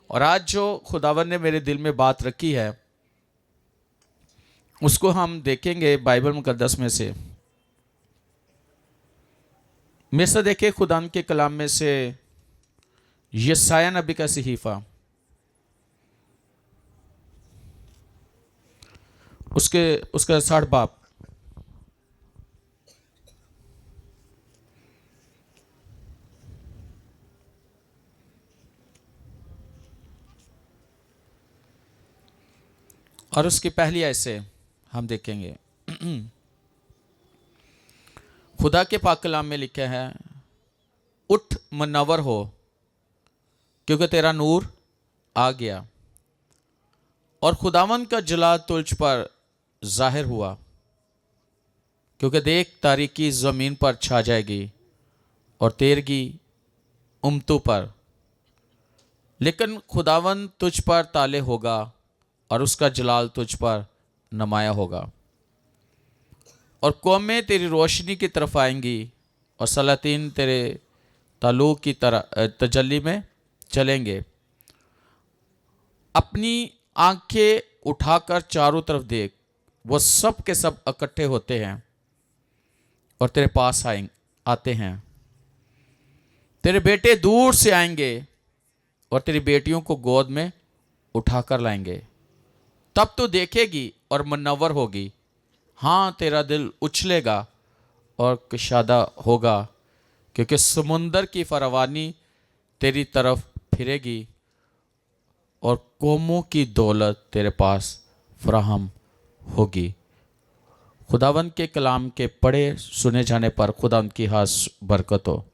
और आज जो खुदावन ने मेरे दिल में बात रखी है उसको हम देखेंगे बाइबल मुकद्दस में से। मेरे से देखिए खुदा के कलाम में से यशायाह नबी का सहीफा, उसका 60 बाब। और उसकी पहली आयत से हम देखेंगे। खुदा के पाक कलाम में लिखा है, उठ मुनव्वर हो क्योंकि तेरा नूर आ गया और खुदावन का जलाल तुझ पर जाहिर हुआ। क्योंकि देख तारीकी ज़मीन पर छा जाएगी और तेरगी उम्मतों पर, लेकिन खुदावन तुझ पर ताले होगा और उसका जलाल तुझ पर नुमाया होगा। और कौमें तेरी रोशनी की तरफ आएंगी और सलातीन तेरे तालू की तरह तजल्ली में चलेंगे। अपनी आंखें उठाकर चारों तरफ देख, वो सब के सब इकट्ठे होते हैं और तेरे पास आते हैं। तेरे बेटे दूर से आएंगे और तेरी बेटियों को गोद में उठाकर लाएंगे। तब तो देखेगी और मुनव्वर होगी, हाँ तेरा दिल उछलेगा और कुशादा होगा, क्योंकि समुंदर की फरावानी तेरी तरफ फिरेगी और कौमों की दौलत तेरे पास फराहम होगी। खुदावंद के कलाम के पढ़े सुने जाने पर खुदा उनकी हाथ बरकत हो।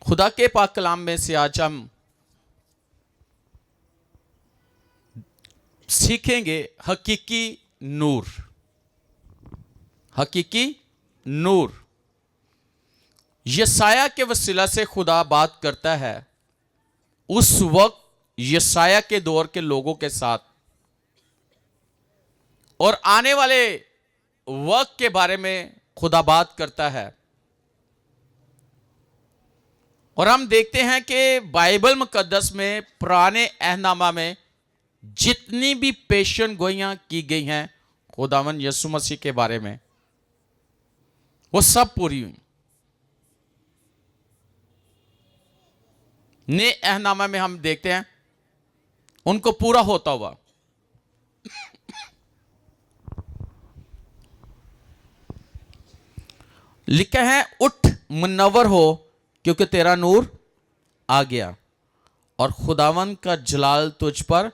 खुदा के पाक कलाम में से आज हम सीखेंगे हकीकी नूर। हकीकी नूर। यशायाह के वसीला से खुदा बात करता है उस वक्त यशायाह के दौर के लोगों के साथ, और आने वाले वक्त के बारे में खुदा बात करता है। और हम देखते हैं कि बाइबल मुकद्दस में पुराने अहदनामा में जितनी भी पेशन गोइयां की गई हैं खुदावन यीशु मसीह के बारे में, वो सब पूरी हुई। नए अहदनामा में हम देखते हैं उनको पूरा होता हुआ। लिखा है, उठ मुनव्वर हो क्योंकि तेरा नूर आ गया और खुदावन का जलाल तुझ पर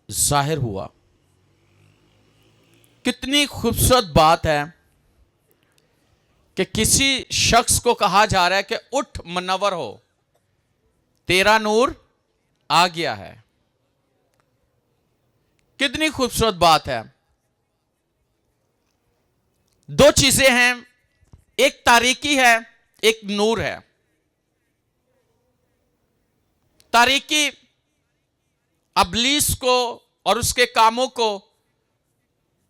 जाहिर हुआ। कितनी खूबसूरत बात है कि किसी शख्स को कहा जा रहा है कि उठ मुनव्वर हो, तेरा नूर आ गया है। कितनी खूबसूरत बात है। दो चीजें हैं, एक तारीकी है, एक नूर है। तारीकी अबलीस को और उसके कामों को,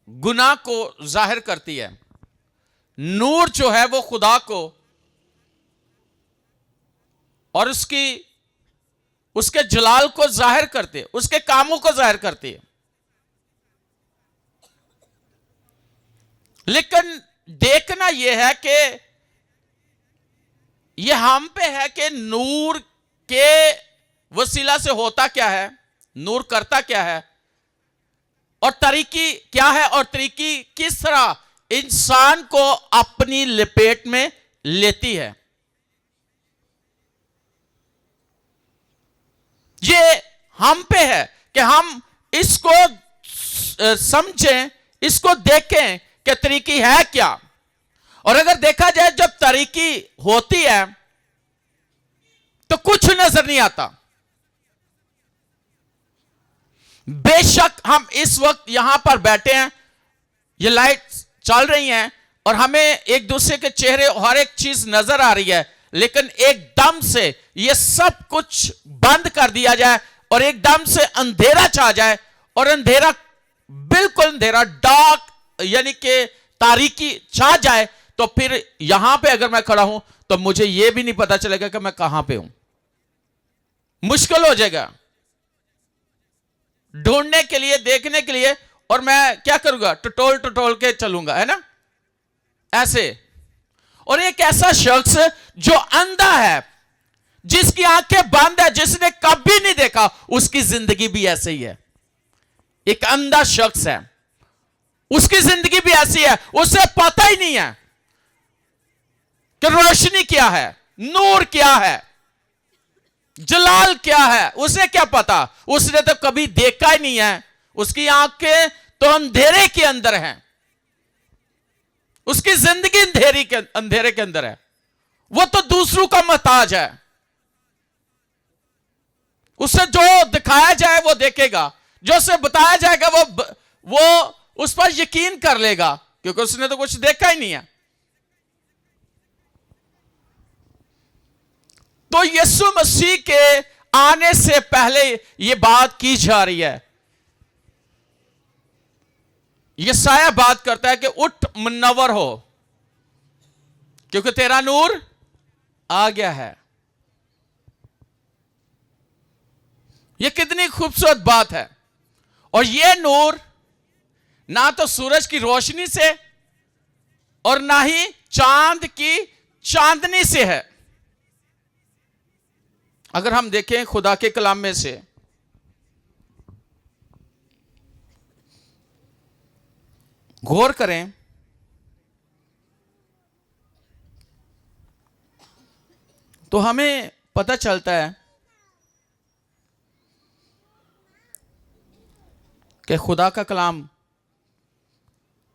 गुनाह को जाहिर करती है। नूर जो है वो खुदा को और उसके जलाल को जाहिर करते, उसके कामों को जाहिर करती है। लेकिन देखना यह है कि यह हम पे है कि नूर के वसीला से होता क्या है, नूर करता क्या है, और तरीकी क्या है, और तरीकी किस तरह इंसान को अपनी लपेट में लेती है। ये हम पे है कि हम इसको समझें, इसको देखें कि तरीकी है क्या। और अगर देखा जाए जब तरीकी होती है तो कुछ नजर नहीं आता। बेशक हम इस वक्त यहां पर बैठे हैं, ये लाइट चल रही हैं और हमें एक दूसरे के चेहरे हर एक चीज नजर आ रही है, लेकिन एकदम से ये सब कुछ बंद कर दिया जाए और एकदम से अंधेरा छा जाए, और अंधेरा बिल्कुल अंधेरा डार्क यानी कि तारीकी छा जाए, तो फिर यहां पे अगर मैं खड़ा हूं तो मुझे यह भी नहीं पता चलेगा कि मैं कहां पे हूं। मुश्किल हो जाएगा ढूंढने के लिए, देखने के लिए। और मैं क्या करूंगा, टटोल टटोल के चलूंगा, है ना, ऐसे। और एक ऐसा शख्स जो अंधा है, जिसकी आंखें बंद है, जिसने कभी नहीं देखा, उसकी जिंदगी भी ऐसे ही है। एक अंधा शख्स है, उसकी जिंदगी भी ऐसी है, उसे पता ही नहीं है कि रोशनी क्या है, नूर क्या है, जलाल क्या है। उसे क्या पता, उसने तो कभी देखा ही नहीं है। उसकी आंखें तो अंधेरे के अंदर हैं, उसकी जिंदगी अंधेरे के अंदर है। वो तो दूसरों का मोहताज है। उसे जो दिखाया जाए वो देखेगा, जो उसे बताया जाएगा वो उस पर यकीन कर लेगा, क्योंकि उसने तो कुछ देखा ही नहीं है। तो यीशु मसीह के आने से पहले यह बात की जा रही है। यशायाह बात करता है कि उठ मुनव्वर हो, क्योंकि तेरा नूर आ गया है। यह कितनी खूबसूरत बात है। और यह नूर ना तो सूरज की रोशनी से और ना ही चांद की चांदनी से है। अगर हम देखें खुदा के कलाम में से, गौर करें, तो हमें पता चलता है कि खुदा का कलाम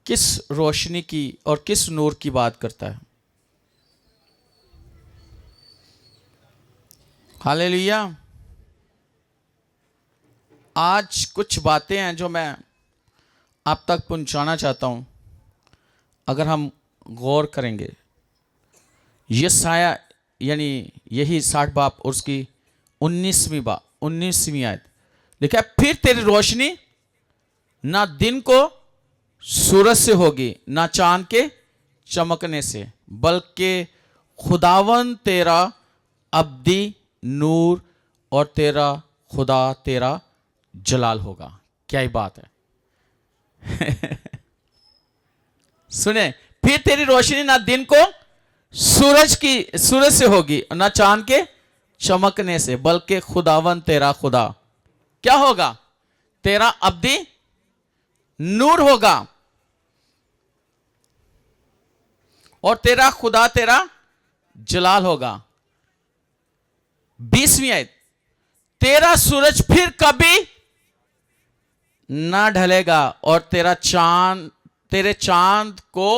किस रोशनी की और किस नूर की बात करता है। हालेलुया। आज कुछ बातें हैं जो मैं आप तक पहुंचाना चाहता हूं। अगर हम गौर करेंगे, यशायाह यानी यही 60 बाब और उसकी 19वीं आयत लिखा है, फिर तेरी रोशनी ना दिन को सूरज से होगी, ना चांद के चमकने से, बल्कि खुदावन तेरा अब्दी नूर और तेरा खुदा तेरा जलाल होगा। क्या ही बात है। सुने, फिर तेरी रोशनी ना दिन को सूरज से होगी, ना चांद के चमकने से, बल्कि खुदावन तेरा खुदा क्या होगा, तेरा अब्दी नूर होगा, और तेरा खुदा तेरा जलाल होगा। 20वीं आयत, तेरा सूरज फिर कभी ना ढलेगा और तेरे चांद को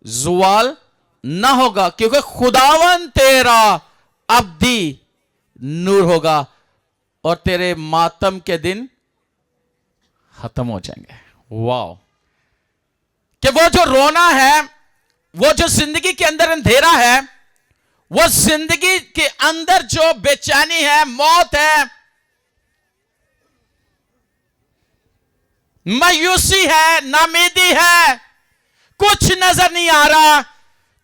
जुवाल ना होगा, क्योंकि खुदावन तेरा अब्दी नूर होगा और तेरे मातम के दिन खत्म हो जाएंगे। वाह! कि वो जो रोना है, वो जो जिंदगी के अंदर अंधेरा है, वो जिंदगी के अंदर जो बेचैनी है, मौत है, मायूसी है, नामीदी है, कुछ नजर नहीं आ रहा,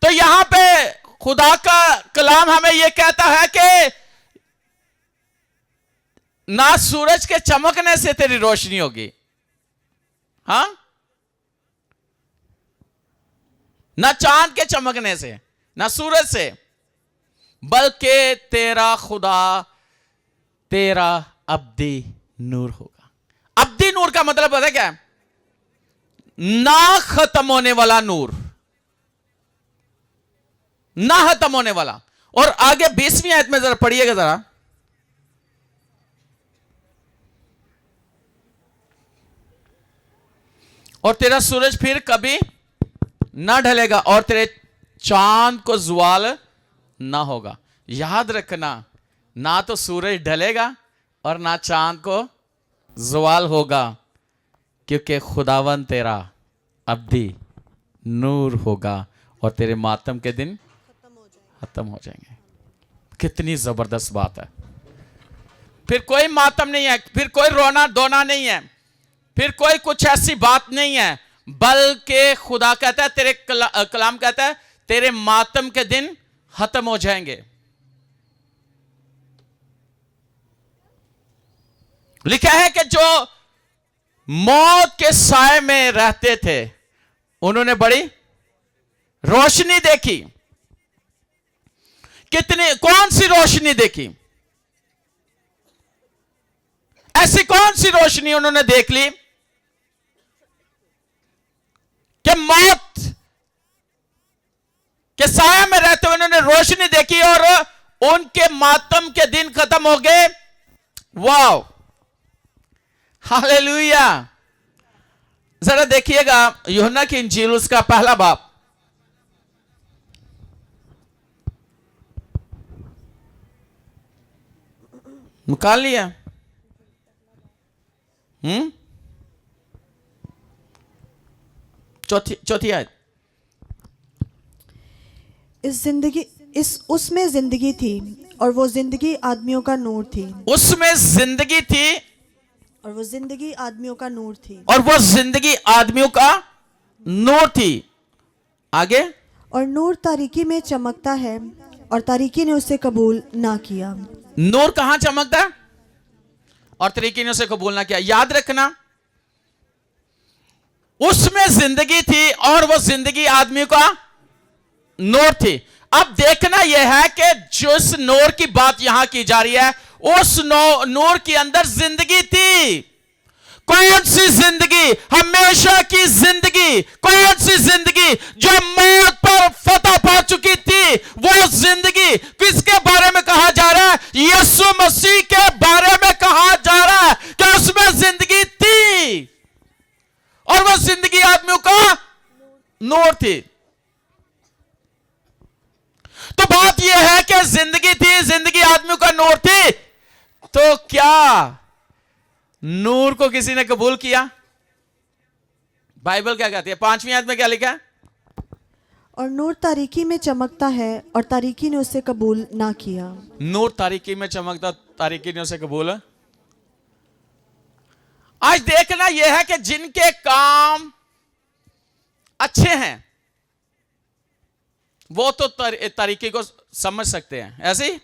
तो यहां पे खुदा का कलाम हमें यह कहता है कि ना सूरज के चमकने से तेरी रोशनी होगी, हां, ना चांद के चमकने से, ना सूरज से, बल्कि तेरा खुदा तेरा अब्दी नूर होगा। अब्दी नूर का मतलब पता है क्या है? ना खत्म होने वाला नूर, ना खत्म होने वाला। और आगे 20वीं आयत में जरा पढ़िएगा जरा, और तेरा सूरज फिर कभी ना ढलेगा और तेरे चांद को जुवाल ना होगा। याद रखना, ना तो सूरज ढलेगा और ना चांद को जुवाल होगा, क्योंकि खुदावन तेरा अब्दी नूर होगा और तेरे मातम के दिन खत्म हो जाएंगे। कितनी जबरदस्त बात है। फिर कोई मातम नहीं है, फिर कोई रोना धोना नहीं है, फिर कोई कुछ ऐसी बात नहीं है, बल्कि खुदा कहता है, तेरे कलाम कहता है, तेरे मातम के दिन खत्म हो जाएंगे। लिखा है कि जो मौत के साए में रहते थे उन्होंने बड़ी रोशनी देखी। कितनी, कौन सी रोशनी देखी? ऐसी कौन सी रोशनी उन्होंने देख ली कि मौत के साए में रहते हुए उन्होंने रोशनी देखी और उनके मातम के दिन खत्म हो गए। Wow, hallelujah. जरा देखिएगा यूहन्ना की इंजील उसका पहला बाब, निकाल लिया। चौथी आयत। उसमें जिंदगी थी और वो जिंदगी आदमियों का नूर थी। उसमें जिंदगी थी और वो जिंदगी आदमियों का नूर थी। और वो जिंदगी आदमियों का नूर थी। आगे। और नूर तारीकी में चमकता है और तारीकी ने उसे कबूल ना किया। नूर कहां चमकता है और तारीकी ने उसे कबूल ना किया। याद रखना, उसमें जिंदगी थी और वो जिंदगी आदमी का नूर थी। अब देखना यह है कि जिस नूर की बात यहां की जा रही है उस नूर के अंदर जिंदगी थी। कौन सी जिंदगी? हमेशा की जिंदगी। कौन सी जिंदगी? जो मौत पर फतह पा चुकी थी वो जिंदगी। किसके बारे में कहा जा रहा है? यीशु मसीह के बारे में कहा जा रहा है कि उसमें जिंदगी थी और वो जिंदगी आदमियों का नूर थी। तो बात यह है कि जिंदगी थी, जिंदगी आदमियों का नूर थी। तो क्या नूर को किसी ने कबूल किया? बाइबल क्या कहती है? 5वीं आयत में क्या लिखा है? और नूर तारीकी में चमकता है और तारीकी ने उसे कबूल ना किया। नूर तारीकी में चमकता, तारीकी ने उसे कबूल। आज देखना यह है कि जिनके काम अच्छे हैं वो तो तारीकी को समझ सकते हैं। ऐसे ही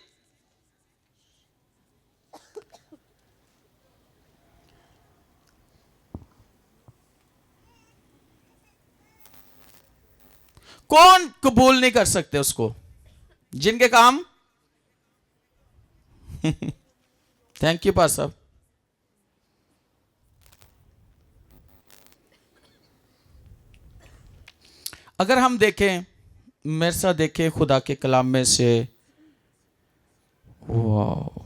कौन कबूल नहीं कर सकते उसको? जिनके काम थैंक यू पास साहब। अगर हम देखें, मेरे साथ देखें खुदा के कलाम में से, वाह,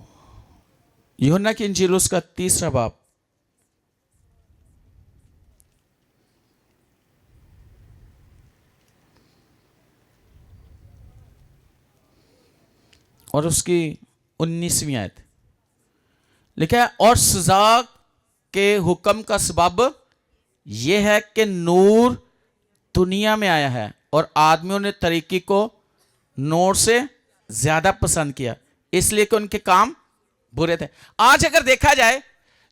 यूहन्ना की इंजील उसका 3रा बाब, और उसकी 19वीं आयत लिखा है, और सजा के हुक्म का सबब यह है कि नूर दुनिया में आया है और आदमियों ने तरीकी को नूर से ज्यादा पसंद किया, इसलिए कि उनके काम बुरे थे। आज अगर देखा जाए,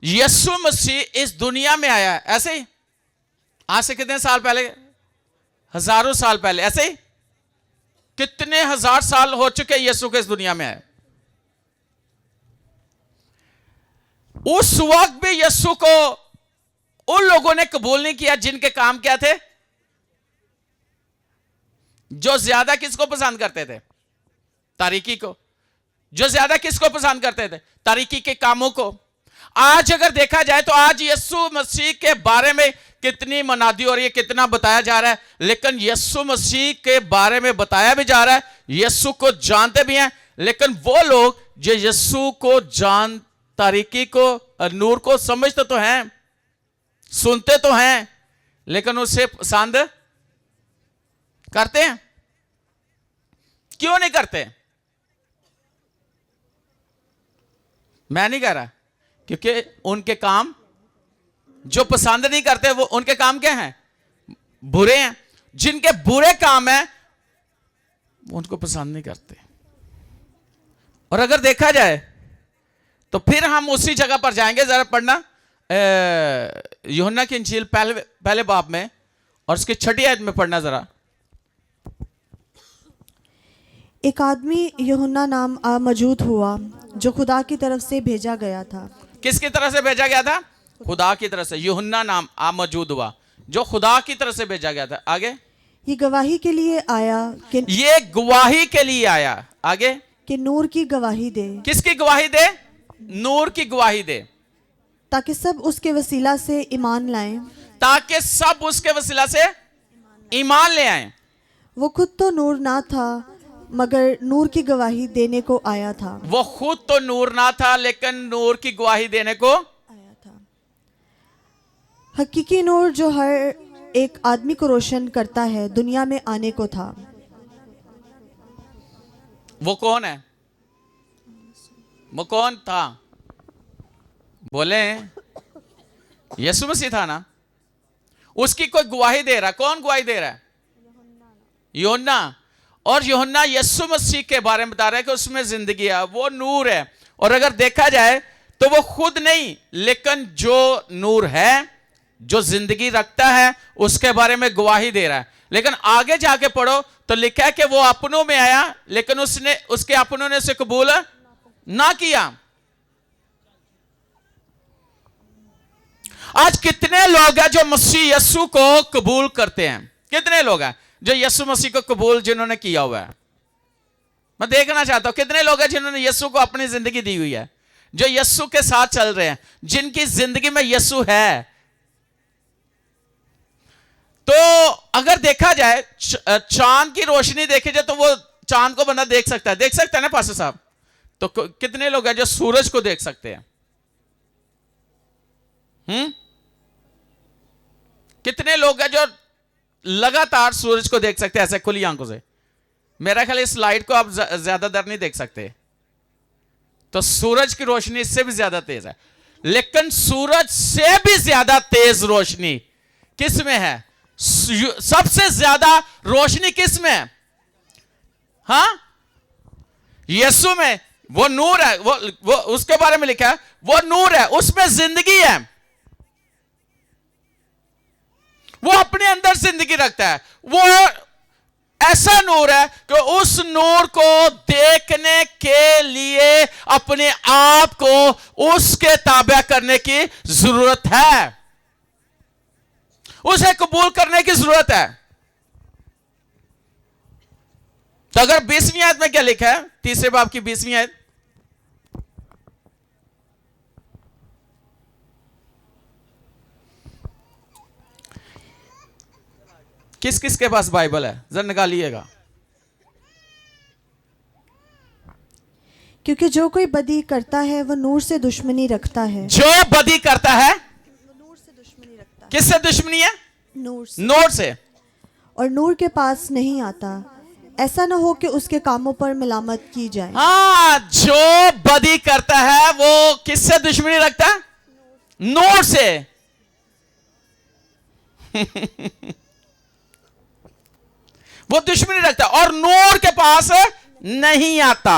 यीशु मसीह इस दुनिया में आया है ऐसे ही, आज से कितने साल पहले? हजारों साल पहले। ऐसे ही कितने हजार साल हो चुके यीशु के इस दुनिया में आए। उस वक्त भी यीशु को उन लोगों ने कबूल नहीं किया जिनके काम क्या थे? जो ज्यादा किसको पसंद करते थे? तारीकी को। जो ज्यादा किसको पसंद करते थे? तारीकी के कामों को। आज अगर देखा जाए तो आज यीशु मसीह के बारे में कितनी मनादी हो रही है, कितना बताया जा रहा है, लेकिन यीशु मसीह के बारे में बताया भी जा रहा है, यीशु को जानते भी हैं, लेकिन वो लोग जो यीशु को तारीकी को, नूर को समझते तो हैं, सुनते तो हैं, लेकिन उसे पसंद करते हैं। क्यों नहीं करते? मैं नहीं कह रहा, क्योंकि उनके काम जो पसंद नहीं करते वो उनके काम क्या हैं? बुरे हैं। जिनके बुरे काम हैं वो उनको पसंद नहीं करते। और अगर देखा जाए तो फिर हम उसी जगह पर जाएंगे। जरा पढ़ना यूहन्ना की इंजील पहले बाब में और उसकी 6ठी आयत में पढ़ना जरा। एक आदमी यूहन्ना नाम मौजूद हुआ जो खुदा की तरफ से भेजा गया था। किसकी तरफ से भेजा गया था? खुदा की तरफ से। यूहन्ना नाम आ मौजूद हुआ जो खुदा की तरफ से भेजा गया था। आगे, ये गवाही के लिए आया कि ये गवाही के लिए आया। आगे, कि नूर की गवाही दे, किसकी गवाही दे? नूर की गवाही दे, ताकि सब उसके वसीला से ईमान लाएं। ताकि सब उसके वसीला से ईमान ले आए। वो खुद तो नूर ना था, मगर नूर की गवाही देने को आया था। वो खुद तो नूर ना था, लेकिन नूर की गवाही देने को आया था। हकीकी नूर जो हर एक आदमी को रोशन करता है, दुनिया में आने को था। वो कौन है? वो कौन था? बोले, यीशु मसीह था ना। उसकी कोई गवाही दे रहा? कौन गवाही दे रहा है? यूहन्ना। और यूहन्ना यीशु मसीह के बारे में बता रहा है कि उसमें जिंदगी है, वो नूर है। और अगर देखा जाए तो वो खुद नहीं, लेकिन जो नूर है, जो जिंदगी रखता है, उसके बारे में गवाही दे रहा है। लेकिन आगे जाके पढ़ो तो लिखा है कि वो अपनों में आया, लेकिन उसके अपनों ने उसे कबूल ना किया। आज कितने लोग हैं जो मसीह यीशु को कबूल करते हैं? कितने लोग हैं जो यीशु मसीह को कबूल जिन्होंने किया हुआ है? मैं देखना चाहता हूं कितने लोग हैं जिन्होंने यीशु को अपनी जिंदगी दी हुई है, जो यीशु के साथ चल रहे हैं, जिनकी जिंदगी में यीशु है। तो अगर देखा जाए, चांद की रोशनी देखी जाए तो वो चांद को बंदा देख सकता है ना पास्टर साहब? तो कितने लोग हैं जो सूरज को देख सकते हैं? कितने लोग हैं जो लगातार सूरज को देख सकते हैं ऐसे खुली आंखों से? मेरा ख्याल इस लाइट को आप ज्यादा देर नहीं देख सकते। तो सूरज की रोशनी इससे भी ज्यादा तेज है, लेकिन सूरज से भी ज्यादा तेज रोशनी किस में है? सबसे ज्यादा रोशनी किस में है? हाँ, यीशु में। वो नूर है, वो उसके बारे में लिखा है, वो नूर है, उसमें जिंदगी है। वो अपने अंदर जिंदगी रखता है। वो ऐसा नूर है कि उस नूर को देखने के लिए अपने आप को उसके ताबे करने की जरूरत है, उसे कबूल करने की जरूरत है। तो अगर 20वीं आयत में क्या लिखा है? तीसरे बाब की 20वीं आयत, किस किस के पास बाइबल है? जरा निकालिएगा। क्योंकि जो कोई बदी करता है वह नूर से दुश्मनी रखता है। जो बदी करता है नूर से दुश्मनी रखता है। किससे दुश्मनी है? नूर से। नूर से। और नूर के पास नहीं आता, ऐसा न हो कि उसके कामों पर मिलामत की जाए। हाँ, जो बदी करता है वो किससे दुश्मनी रखता है? नूर से। वो दुश्मनी रखता है और नूर के पास नहीं आता,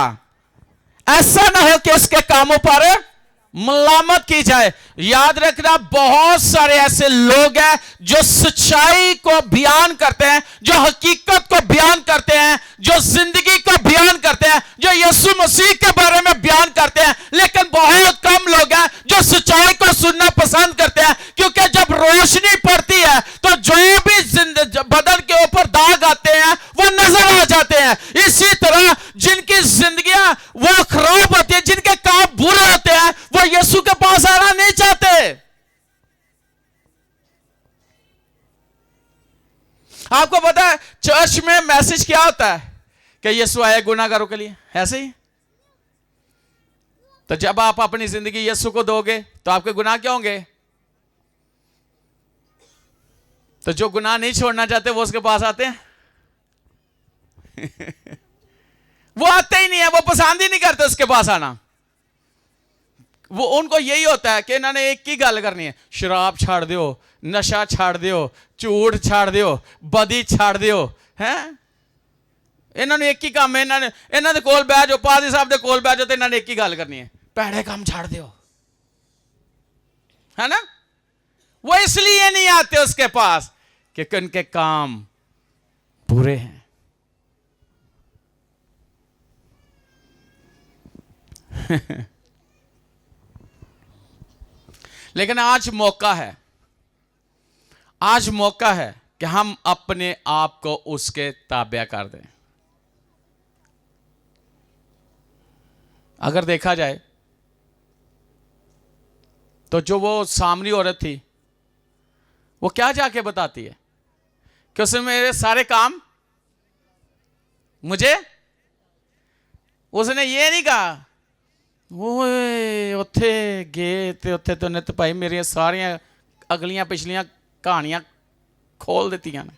ऐसा ना हो कि उसके कामों पर मलामत की जाए। याद रखना, बहुत सारे ऐसे लोग हैं जो सच्चाई को बयान करते हैं, जो हकीकत को बयान करते हैं, जो जिंदगी को बयान करते हैं, जो यीशु मसीह के बारे में बयान करते हैं, लेकिन बहुत कम लोग हैं जो सच्चाई को सुनना पसंद करते हैं। क्योंकि जब रोशनी पड़ती है तो जो भी बदन के ऊपर दाग आते हैं वो नजर आ जाते हैं। इसी तरह जिनकी जिंदगियां वो खराब होती है, जिनके काम बुरे होते हैं, वो यीशु के पास आना नहीं चाहते। आपको पता है चर्च में मैसेज क्या होता है? कि यीशु आया गुनाहगारों के लिए, ऐसे ही। तो जब आप अपनी जिंदगी यीशु को दोगे तो आपके गुनाह क्या होंगे? तो जो गुनाह नहीं छोड़ना चाहते वो उसके पास आते हैं। वो आते ही नहीं है, वो पसंद ही नहीं करते उसके पास आना। वो उनको यही होता है कि इन्होंने एक ही गल करनी है, शराब छाड़ दियो, नशा छाड़ दियो, झूठ छाड़ दियो, बदी छाड़ दियो। हैं, इन्होंने एक ही काम है, इन्होंने कोल बैठ जाओ, पादी साहब दे कोल बैठ जाओ तो इन्होंने एक ही गल करनी है, पैड़े काम छाड़ दियो, है ना? वो इसलिए नहीं आते उसके पास कि उनके काम बुरे हैं। लेकिन आज मौका है, आज मौका है कि हम अपने आप को उसके ताबे कर दें। अगर देखा जाए तो जो वो सामरी औरत थी, वो क्या जाके बताती है कि उसने मेरे सारे काम मुझे, उसने ये नहीं कहा ओए उत्थे गए ते उत्थे तो नित भाई मेरी सारियां अगलियां पिछलियां कहानियां खोल देतियां ने,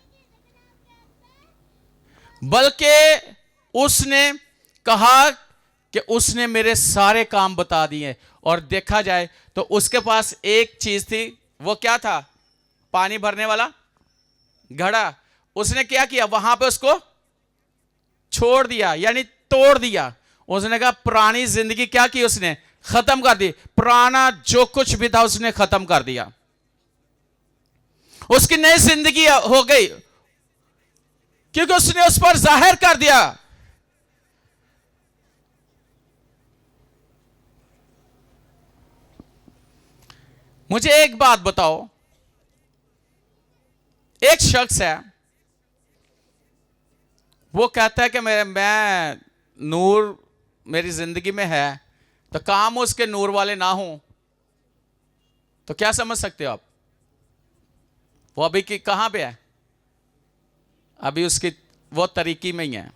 बल्कि उसने कहा कि उसने मेरे सारे काम बता दिए। और देखा जाए तो उसके पास एक चीज थी, वो क्या था? पानी भरने वाला घड़ा। उसने क्या किया? वहां पे उसको छोड़ दिया, यानी तोड़ दिया। उसने कहा पुरानी जिंदगी क्या की? उसने खत्म कर दी। पुराना जो कुछ भी था उसने खत्म कर दिया। उसकी नई जिंदगी हो गई, क्योंकि उसने उस पर जाहिर कर दिया। मुझे एक बात बताओ, एक शख्स है, वो कहता है कि मैं नूर मेरी जिंदगी में है, तो काम उसके नूर वाले ना हो तो क्या समझ सकते हो आप? वो अभी की कहां पे है? अभी उसकी वो तरीकी में ही है,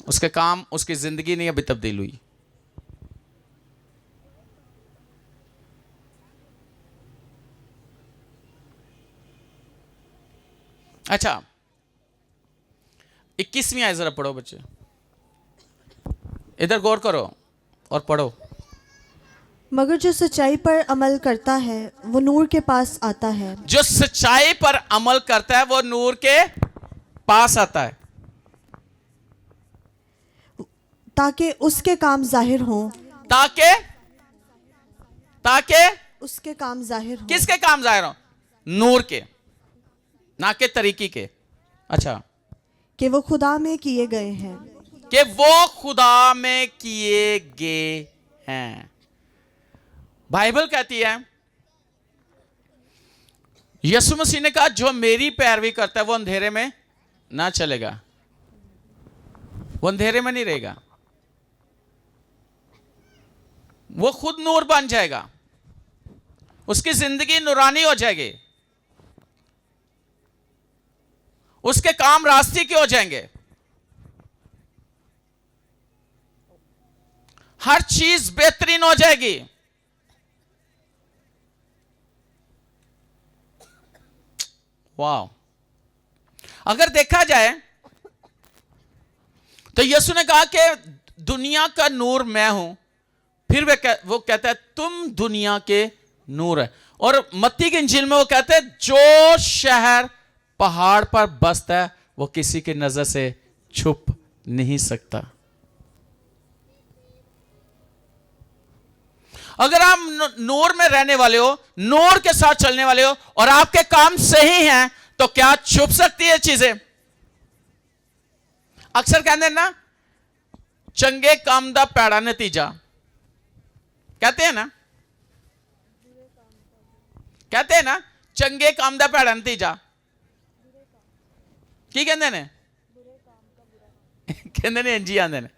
उसके काम, उसकी जिंदगी नहीं अभी तब्दील हुई। अच्छा, 21वीं आयत जरा पढ़ो बच्चे, इधर गौर करो और पढ़ो। मगर जो सच्चाई पर अमल करता है वो नूर के पास आता है। जो सच्चाई पर अमल करता है वो नूर के पास आता है, ताकि उसके काम जाहिर हों। ताकि ताकि उसके काम जाहिर हों। किसके काम जाहिर हो? नूर के, ना के तरीकी के। अच्छा, कि वो खुदा में किए गए हैं। कि वो खुदा में किए गए हैं। बाइबल कहती है, यीशु मसीह ने कहा जो मेरी पैरवी करता है वो अंधेरे में ना चलेगा, वो अंधेरे में नहीं रहेगा, वो खुद नूर बन जाएगा, उसकी जिंदगी नूरानी हो जाएगी, उसके काम रास्ते के हो जाएंगे, हर चीज बेहतरीन हो जाएगी। वाह! अगर देखा जाए तो यीशु ने कहा कि दुनिया का नूर मैं हूं, फिर वो कहता है तुम दुनिया के नूर है। और मत्ती की इंजील में वो कहते हैं जो शहर पहाड़ पर बसता है वो किसी की नजर से छुप नहीं सकता। अगर आप नूर में रहने वाले हो, नूर के साथ चलने वाले हो और आपके काम सही हैं, तो क्या छुप सकती है चीजें? अक्सर कहते हैं ना, चंगे काम दा पैड़ा नतीजा, कहते हैं ना, कहते हैं ना, चंगे काम दा पैड़ा नतीजा की कहते ने? कहते ने जी आंदे ने,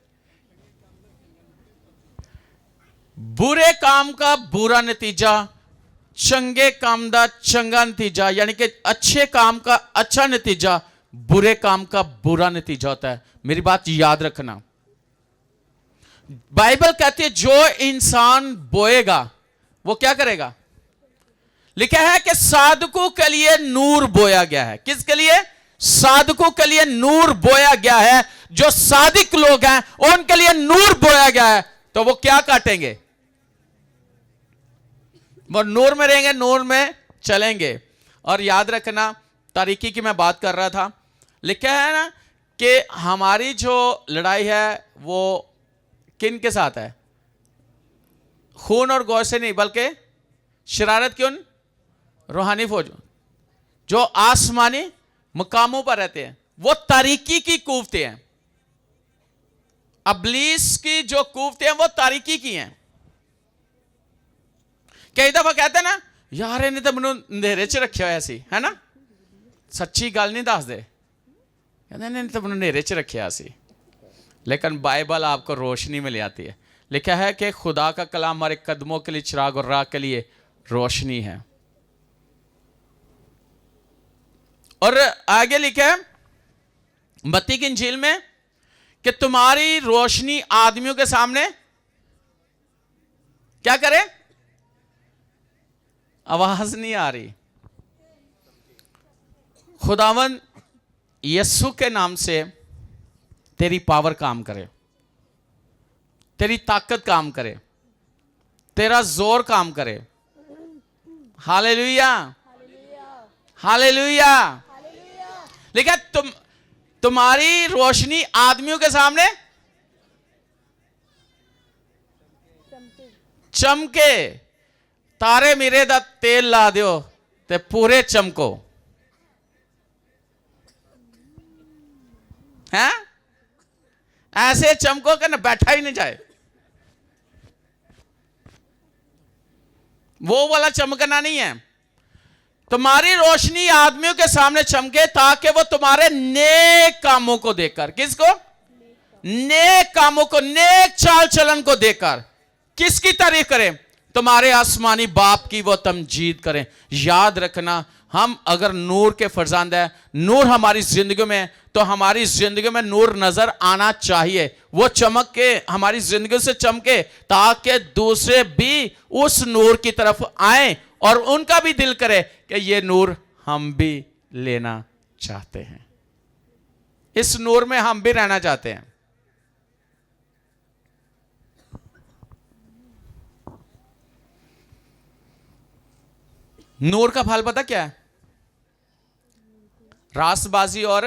बुरे काम का बुरा नतीजा, चंगे काम का चंगा नतीजा, यानी कि अच्छे काम का अच्छा नतीजा, बुरे काम का बुरा नतीजा होता है। मेरी बात याद रखना, बाइबल कहती है जो इंसान बोएगा वो क्या करेगा? लिखा है कि साधकों के लिए नूर बोया गया है। किसके लिए? साधकों के लिए नूर बोया गया है। जो सादिक लोग हैं उनके लिए नूर बोया गया है, तो वो क्या काटेंगे? वो नूर में रहेंगे, नूर में चलेंगे। और याद रखना, तारीकी की मैं बात कर रहा था, लिखा है ना कि हमारी जो लड़ाई है वो किन के साथ है? खून और गोश्त से नहीं, बल्कि शरारत की उन रूहानी फौज जो आसमानी मुकामों पर रहते हैं। वो तारीकी की कुव्वतें हैं, अबलीस की जो कुव्वतें हैं वो तारीकी की हैं। कई दफा कहते ना यार इन्हें तो मैनू अंधेरे च रखा होया सी, है ना, सच्ची गल नहीं दसदे, कहते इन्हें तो मैनू अंधेरे च रखा सी। लेकिन बाइबल आपको रोशनी में ले आती है। लिखा है कि खुदा का कलाम हमारे कदमों के लिए चिराग और राह के लिए रोशनी है। और आगे लिखा है मत्ती की इंजील में कि तुम्हारी रोशनी आदमियों के सामने क्या करे, आवाज नहीं आ रही। खुदावन यीशु के नाम से तेरी पावर काम करे, तेरी ताकत काम करे, तेरा जोर काम करे। Hallelujah, hallelujah. लिखा तुम्हारी रोशनी आदमियों के सामने चमके, तारे मेरे दा तेल ला दियो ते पूरे चमको, हैं ऐसे चमको कि न बैठा ही नहीं जाए। वो वाला चमकना नहीं है। तुम्हारी रोशनी आदमियों के सामने चमके ताकि वो तुम्हारे नेक कामों को देखकर, किसको, नेक कामों को, नेक चाल चलन को देखकर किसकी तारीफ करें, तुम्हारे आसमानी बाप की वो तमजीद करें। याद रखना, हम अगर नूर के फरजांद है, नूर हमारी जिंदगी में, तो हमारी जिंदगी में नूर नजर आना चाहिए। वो चमक के हमारी जिंदगी से चमके ताकि दूसरे भी उस नूर की तरफ आए और उनका भी दिल करे कि ये नूर हम भी लेना चाहते हैं, इस नूर में हम भी रहना चाहते हैं। नूर का फल पता क्या है? रासबाजी और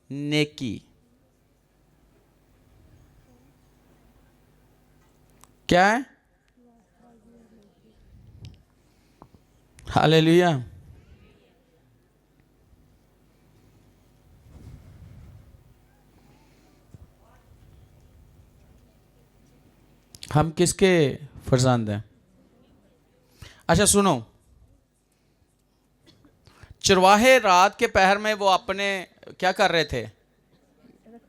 नेकी। क्या है? हालेलुया। हम किसके फरजांद हैं? अच्छा सुनो, चरवाहे रात के पहर में वो अपने क्या कर रहे थे,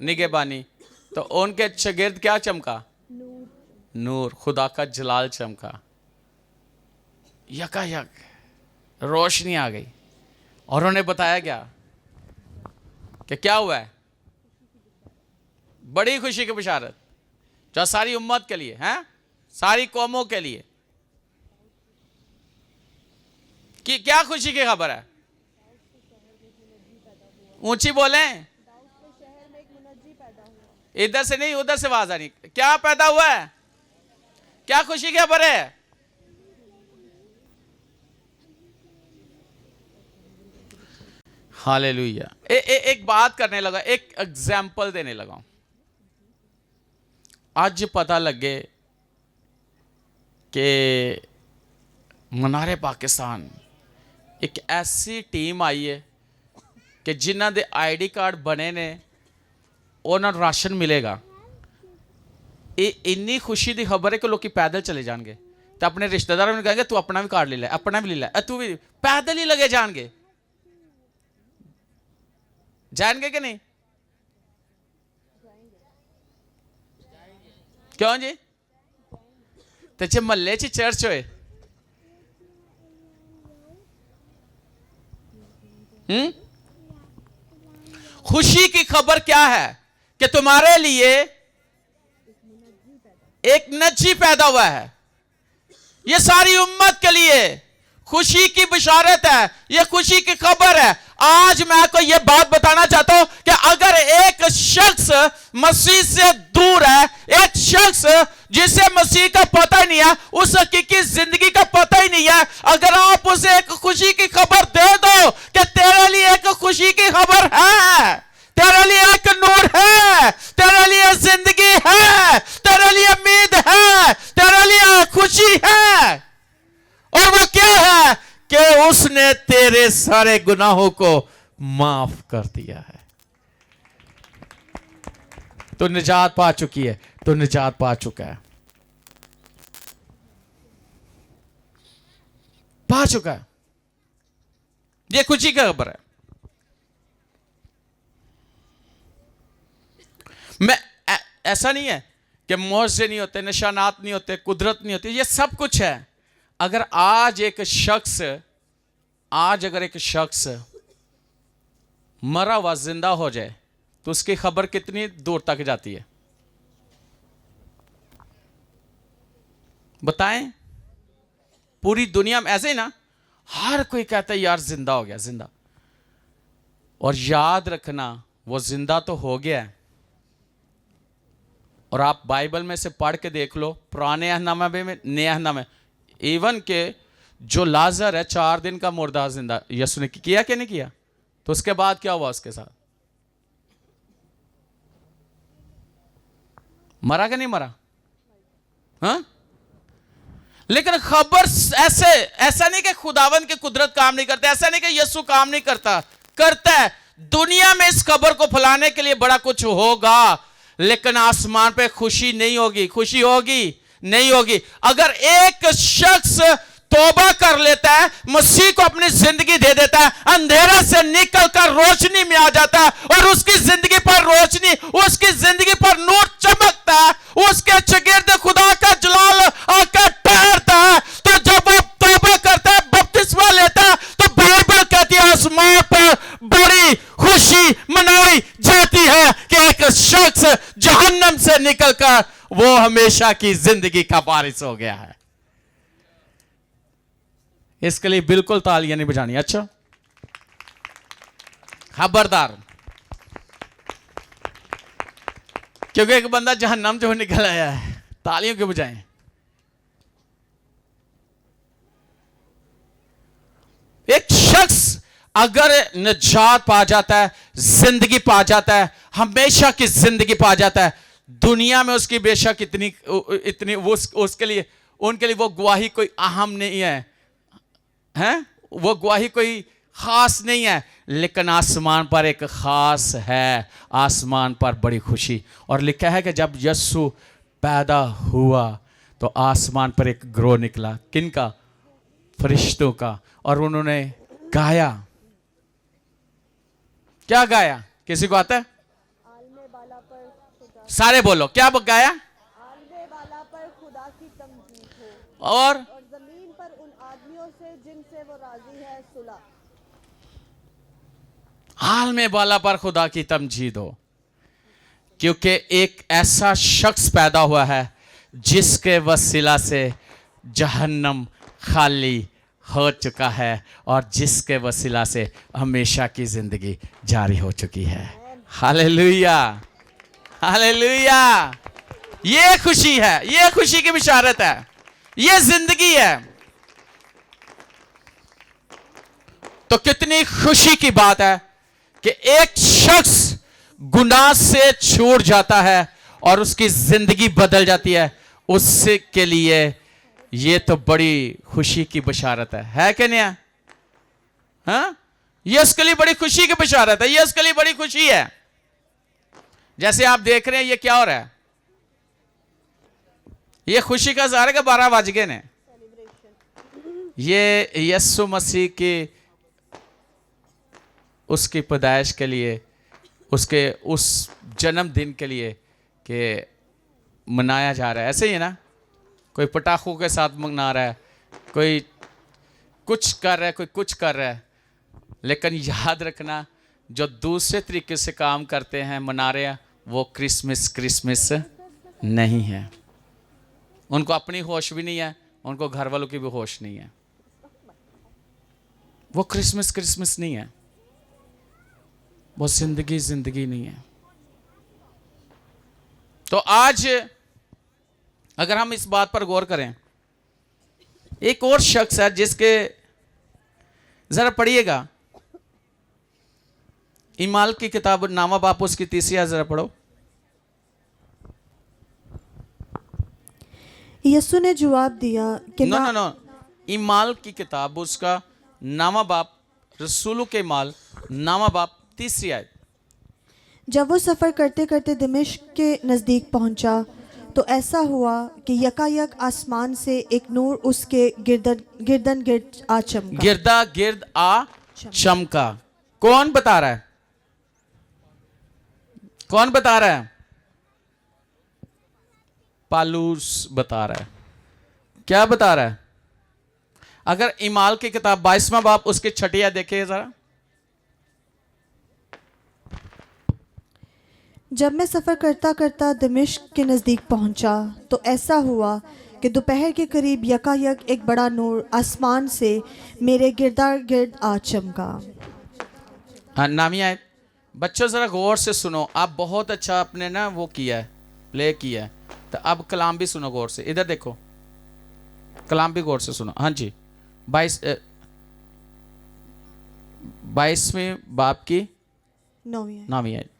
निगहबानी, तो उनके शागिर्द क्या चमका, नूर, खुदा का जलाल चमका, यकायक रोशनी आ गई। और उन्होंने बताया क्या कि क्या हुआ है, बड़ी खुशी की बिशारत जो सारी उम्मत के लिए है, सारी कौमों के लिए। कि क्या खुशी की खबर है? ऊंची बोले, इधर से नहीं उधर से आवाज आ रही। क्या पैदा हुआ है? क्या खुशी की खबर है? हालेलुया। एक बात करने लगा, एक एग्जाम्पल देने लगा। आज पता लगे कि मनारे पाकिस्तान एक ऐसी टीम आई है कि जिन्हों के ID कार्ड बने ने उन्होंने राशन मिलेगा। ये इन्नी खुशी की खबर है कि लोग पैदल चले जाएंगे, तो अपने रिश्तेदारों ने कहेंगे तू अपना भी कार्ड ले ले, अपना भी ले ले, तू भी पैदल ही लगे जाएंगे। जाएंगे कि नहीं? क्यों जी? तो जे महल्ले च चर्च होए, खुशी की खबर क्या है कि तुम्हारे लिए एक नजी पैदा हुआ है। ये सारी उम्मत के लिए खुशी की बिशारत है, ये खुशी की खबर है। आज मैं आपको ये बात बताना चाहता हूं कि अगर एक शख्स मसीह से दूर है, एक शख्स जिसे मसीह का पता ही नहीं है, उस हकीकी जिंदगी का पता ही नहीं है, अगर आप उसे एक खुशी की खबर दे दो कि तेरे लिए एक खुशी की खबर है, तेरे लिए एक नूर है, तेरे लिए जिंदगी है, तेरे लिए उम्मीद है, तेरे लिए खुशी है, और वो क्या है कि उसने तेरे सारे गुनाहों को माफ कर दिया है। तो निजात पा चुकी है, तो निजात पा चुका है। पा चुका है। ये खुशी की खबर है। ऐसा नहीं है कि मुआवजे नहीं होते, निशानात नहीं होते, कुदरत नहीं होती, ये सब कुछ है। अगर आज अगर एक शख्स मरा हुआ जिंदा हो जाए तो उसकी खबर कितनी दूर तक जाती है बताएं। पूरी दुनिया में ऐसे ही ना, हर कोई कहता है यार जिंदा हो गया, जिंदा। और याद रखना वो जिंदा तो हो गया है। और आप बाइबल में से पढ़ के देख लो, पुराने अहदनामे में, नए अहदनामे में, इवन के जो लाजर है 4 दिन का मुर्दा जिंदा यीशु ने किया कि नहीं किया? तो उसके बाद क्या हुआ उसके साथ? मरा कि नहीं मरा? हाँ? लेकिन खबर ऐसा नहीं कि खुदावंद की कुदरत काम नहीं करता, ऐसा नहीं कि यीशु काम नहीं करता है। दुनिया में इस खबर को फैलाने के लिए बड़ा कुछ होगा, लेकिन आसमान पे खुशी नहीं होगी। खुशी होगी? नहीं होगी। अगर एक शख्स तौबा कर लेता है, मसीह को अपनी जिंदगी दे देता है, अंधेरा से निकलकर रोशनी में आ जाता है और उसकी जिंदगी पर रोशनी, उसकी जिंदगी पर नूर चमकता है, उसके चगिर्द खुदा का जलाल आकर ठहरता है। तो जब वो तौबा करता है, बपतिस्मा लेता है, तो बाइबल कहती है आसमान पर बड़ी खुशी मनाई जाती है कि एक शख्स जहन्नम से निकलकर वो हमेशा की जिंदगी का वारिस हो गया है। इसके लिए बिल्कुल तालियां नहीं बजानी। अच्छा, खबरदार, क्योंकि एक बंदा जहन्नम जो निकल आया है, तालियों के बजाय। एक शख्स अगर निजात पा जाता है, जिंदगी पा जाता है, हमेशा की जिंदगी पा जाता है, दुनिया में उसकी बेशक इतनी उसके लिए, उनके लिए वो गवाही कोई अहम नहीं है, हैं? वो गवाही कोई खास नहीं है, लेकिन आसमान पर एक खास है, आसमान पर बड़ी खुशी। और लिखा है कि जब यीशु पैदा हुआ तो आसमान पर एक ग्रोह निकला, किनका? फरिश्तों का। और उन्होंने गाया। क्या गाया? किसी को आता है? सारे बोलो, क्या गाया? वाला पर खुदा की तमजीद हो और जमीन पर उन आदमियों से जिनसे वो राजी है सुलह। हाल में बाला पर खुदा की तमजीद हो, क्योंकि एक ऐसा शख्स पैदा हुआ है जिसके वसीला से जहन्नम खाली हो चुका है और जिसके वसीला से हमेशा की जिंदगी जारी हो चुकी है। Hallelujah, hallelujah. ये खुशी है, ये खुशी की बिशारत है, ये जिंदगी है। तो कितनी खुशी की बात है कि एक शख्स गुनाह से छूट जाता है और उसकी जिंदगी बदल जाती है। उससे के लिए ये तो बड़ी खुशी की बशारत है कि नहीं? हाँ, ये उसके लिए बड़ी खुशी की बशारत है, ये उसके लिए बड़ी खुशी है। जैसे आप देख रहे हैं, ये क्या हो रहा है? ये खुशी का ज़ाहिर है कि 12 बज गए ने। ये यीशु मसीह की उसकी पैदाइश के लिए, उसके उस जन्मदिन के लिए कि मनाया जा रहा है। ऐसे ही है ना, कोई पटाखों के साथ मना रहा है, कोई कुछ कर रहा है, कोई कुछ कर रहा है। लेकिन याद रखना, जो दूसरे तरीके से काम करते हैं, मना रहे हैं, वो क्रिसमस नहीं है। उनको अपनी होश भी नहीं है, उनको घर वालों की भी होश नहीं है। वो क्रिसमस नहीं है, वो जिंदगी नहीं है। तो आज अगर हम इस बात पर गौर करें, एक और शख्स है जिसके, जरा पढ़िएगा ईमाल की किताब नामा बाप उसकी 3 आयत जरा पढ़ो। यीशु ने जवाब दिया कि नो, ईमाल की किताब उसका नामा बाप, रसूलों के माल नामा बाप 3 आयत। जब वो सफ़र करते करते दिमिश्क के नज़दीक पहुंचा तो ऐसा हुआ कि यकायक आसमान से एक नूर उसके गिरदन गिर्द आ चमका। गिरदा गिर्द आ चमका। कौन बता रहा है? कौन बता रहा है? पालूस बता रहा है। क्या बता रहा है? अगर इमाल की किताब 22वां बाब उसके छठिया देखिए जरा। जब मैं सफ़र करता करता दमिश्क के नज़दीक पहुंचा तो ऐसा हुआ कि दोपहर के करीब यकायक एक बड़ा नूर आसमान से मेरे गिर्द आ चमका। हाँ, नामी आए बच्चों जरा गौर से सुनो। आप बहुत अच्छा आपने ना वो किया है, प्ले किया है। तो अब कलाम भी सुनो गौर से। इधर देखो, कलाम भी गौर से सुनो। हाँ जी, 22वें बाप की 9वीं आयत।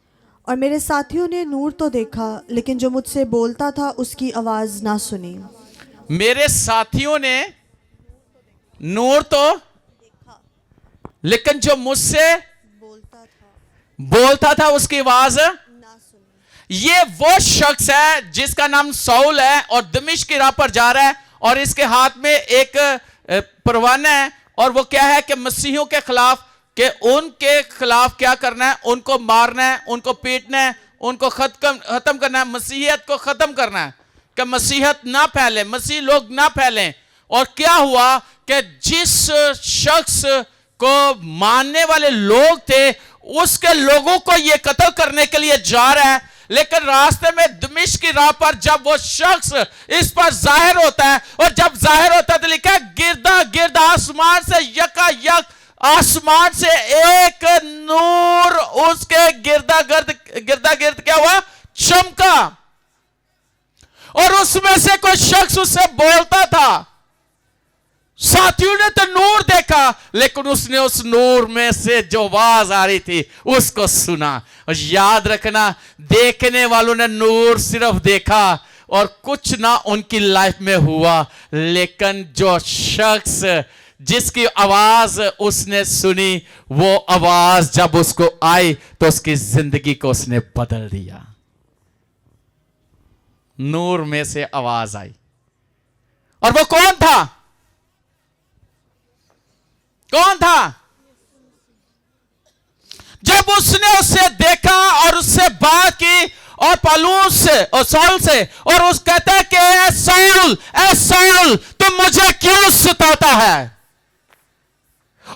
और मेरे साथियों ने नूर तो देखा लेकिन जो मुझसे बोलता था उसकी आवाज ना सुनी। मेरे साथियों ने नूर तो लेकिन जो मुझसे बोलता था उसकी आवाज ना सुनी। ये वो शख्स है जिसका नाम सौल है और दमिश्क की राह पर जा रहा है और इसके हाथ में एक परवाना है और वो क्या है कि मसीहों के खिलाफ, कि उनके खिलाफ क्या करना है, उनको मारना है, उनको पीटना है, उनको खत्म करना है, मसीहियत को खत्म करना है, कि मसीहत ना फैले, मसीह लोग ना फैलें। और क्या हुआ कि जिस शख्स को मानने वाले लोग थे उसके लोगों को ये कत्ल करने के लिए जा रहा है, लेकिन रास्ते में दमिश्क की राह पर जब वो शख्स इस पर जाहिर होता है, और जब जाहिर होता है तो लिखा है गिरदा गिर्द आसमान से यकायक आसमान से एक नूर उसके गिरदा गिर्द क्या हुआ? चमका। और उसमें से कोई शख्स उससे बोलता था। साथियों ने तो नूर देखा लेकिन उसने उस नूर में से जो आवाज आ रही थी उसको सुना। और याद रखना, देखने वालों ने नूर सिर्फ देखा और कुछ ना उनकी लाइफ में हुआ, लेकिन जो शख्स जिसकी आवाज उसने सुनी वो आवाज जब उसको आई तो उसकी जिंदगी को उसने बदल दिया। नूर में से आवाज आई। और वो कौन था? कौन था? जब उसने उसे देखा और उससे बात की और पालूस से और सौल से, और उस कहता है कि ए सौल तुम मुझे क्यों सताता है?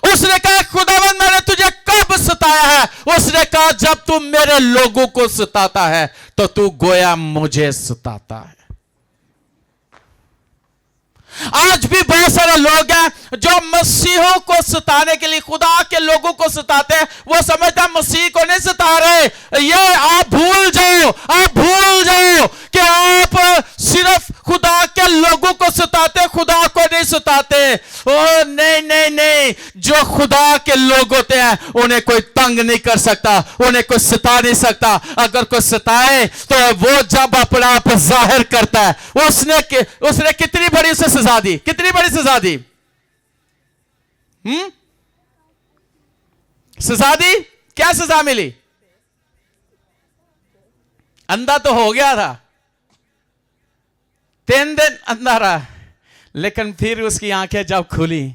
उसने कहा खुदावंद मैंने तुझे कब सताया है? उसने कहा जब तुम मेरे लोगों को सताता है तो तू गोया मुझे सताता है। आज भी बहुत सारे लोग हैं जो मसीहों को सताने के लिए खुदा के लोगों को सताते हैं। वो समझता मसीह को नहीं सता रहे। ये आप भूल जाओ कि आप सिर्फ खुदा के लोगों को सताते, खुदा को नहीं सताते। ओ नहीं, जो खुदा के लोग होते हैं उन्हें कोई तंग नहीं कर सकता, उन्हें कोई सता नहीं सकता। अगर कोई सताए तो वो जब अपना आप जाहिर करता है, उसने कितनी बड़ी उसे सजा दी, कितनी बड़ी सजा दी? सजा दी। क्या सजा मिली? अंधा तो हो गया था, 3 दिन अंधा रहा, लेकिन फिर उसकी आंखें जब खुली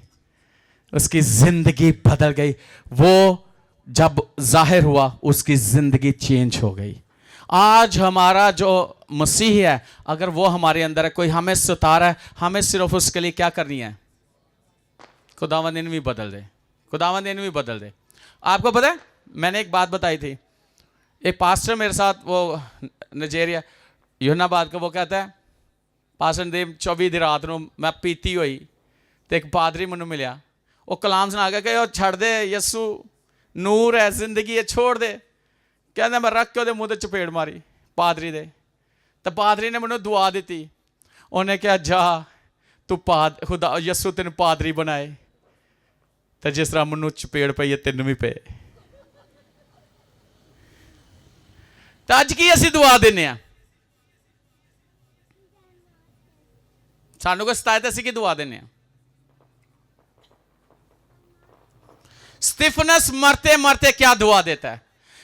उसकी जिंदगी बदल गई। वो जब जाहिर हुआ उसकी जिंदगी चेंज हो गई। आज हमारा जो मसीह है, अगर वो हमारे अंदर है, कोई हमें सता रहा है, हमें सिर्फ उसके लिए क्या करनी है? खुदावंद इन्हें बदल दे, खुदावंद इन्हें बदल दे। आपको पता है, मैंने एक बात बताई थी, एक पास्टर मेरे साथ, वो नाइजीरिया यूनाबाद का, वो कहता है पास्टर देव 24 दी रात ਨੂੰ मैं पीती हुई तो एक पादरी मैनू मिलिया, वो कलाम सुना के कहे छड़ दे यसू नूर है जिंदगी है छोड़ दे। कहना मैं रख के ਉਹਦੇ ਮੂੰਹ ਤੇ ਚਪੇੜ मारी पादरी दे। तो पादरी ने मैनू दुआ दी, उन्हें कहा जा तू खुदा यसू तेन पादरी बनाए, तो जिस तरह मैनू चपेड़ पई है तेन भी पे। तो अज की असी दुआ देने आ, सानू को सताए तो असी की दुआ देने। स्तिफनस मरते मरते क्या दुआ देता है?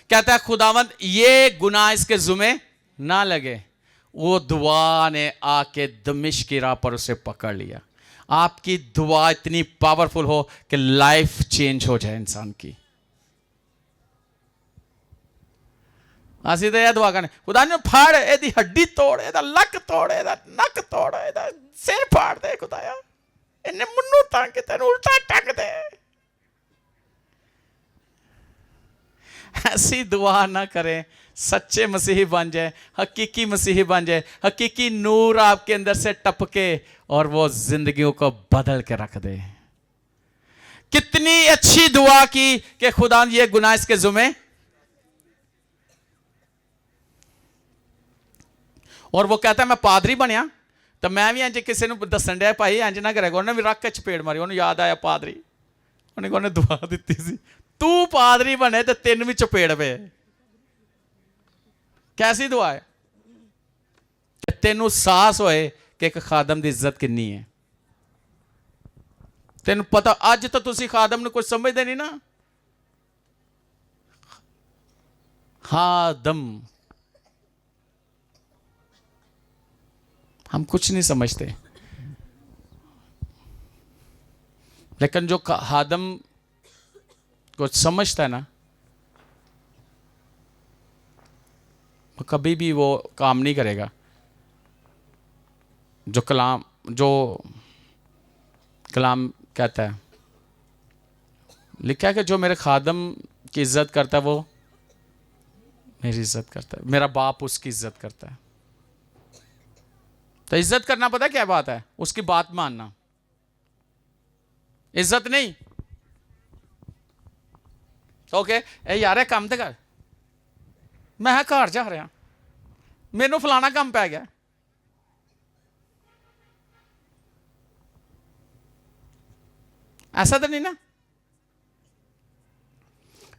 कहता है खुदावंद ये गुनाह इसके जुमे ना लगे। वो दुआ ने आके दमिश्क की राह पर उसे पकड़ लिया। आपकी दुआ इतनी पावरफुल हो कि लाइफ चेंज हो जाए इंसान की। ਅਸੀਂ ਤਾਂ ਇਹ ਦੁਆ ਕਰਨੇ, ਖੁਦਾ ਨੇ ਫੜ ਇਹਦੀ ਹੱਡੀ ਤੋੜ, ਇਹਦਾ ਲੱਕ ਤੋੜ, ਇਹਦਾ ਨੱਕ ਤੋੜ, ਇਹਦਾ ਸਿਰ ਫਾੜ ਦੇ ਖੁਦਾਇਆ, ਇਹਨੇ ਮੈਨੂੰ ਤਾਂ ਕਿ ਤੈਨੂੰ ਉਲਟਾ ਟੱਕ ਦੇ। ऐसी दुआ ना करें, सच्चे मसीही बन जाए, हकीकी मसीही बन जाए, हकीकी नूर आपके अंदर से टपके और वो जिंदगियों को बदल के रख दे। कितनी अच्छी दुआ की कि खुदा ये गुनाह इसके जुमे, और वो कहता है मैं पादरी बनया तो मैं भी इंज किसी ने दसन दिया भाई इंज ना करेगा, उन्हें भी रख के चपेड़ मारी, उन्हें याद आया पादरी, उन्हें दुआ दी सी तू पादरी बने तो तेन भी चपेड़ पे। कैसी दुआ है? तेनू साहस होए कि एक खादम की इज्जत कितनी है। तेन पता अज तो तुसी खादम ने कुछ समझते नहीं ना। खादम हम कुछ नहीं समझते, लेकिन जो खादम कुछ समझता है ना, वो कभी भी वो काम नहीं करेगा। जो कलाम कहता है, लिखा है कि जो मेरे खादम की इज्जत करता है वो मेरी इज्जत करता है, मेरा बाप उसकी इज्जत करता है। तो इज्जत करना पता क्या बात है? उसकी बात मानना, इज्जत नहीं। ओके ए यार काम तो कर, मैं घर जा रहा, मैनू फलाना काम पै गया। ऐसा तो नहीं ना।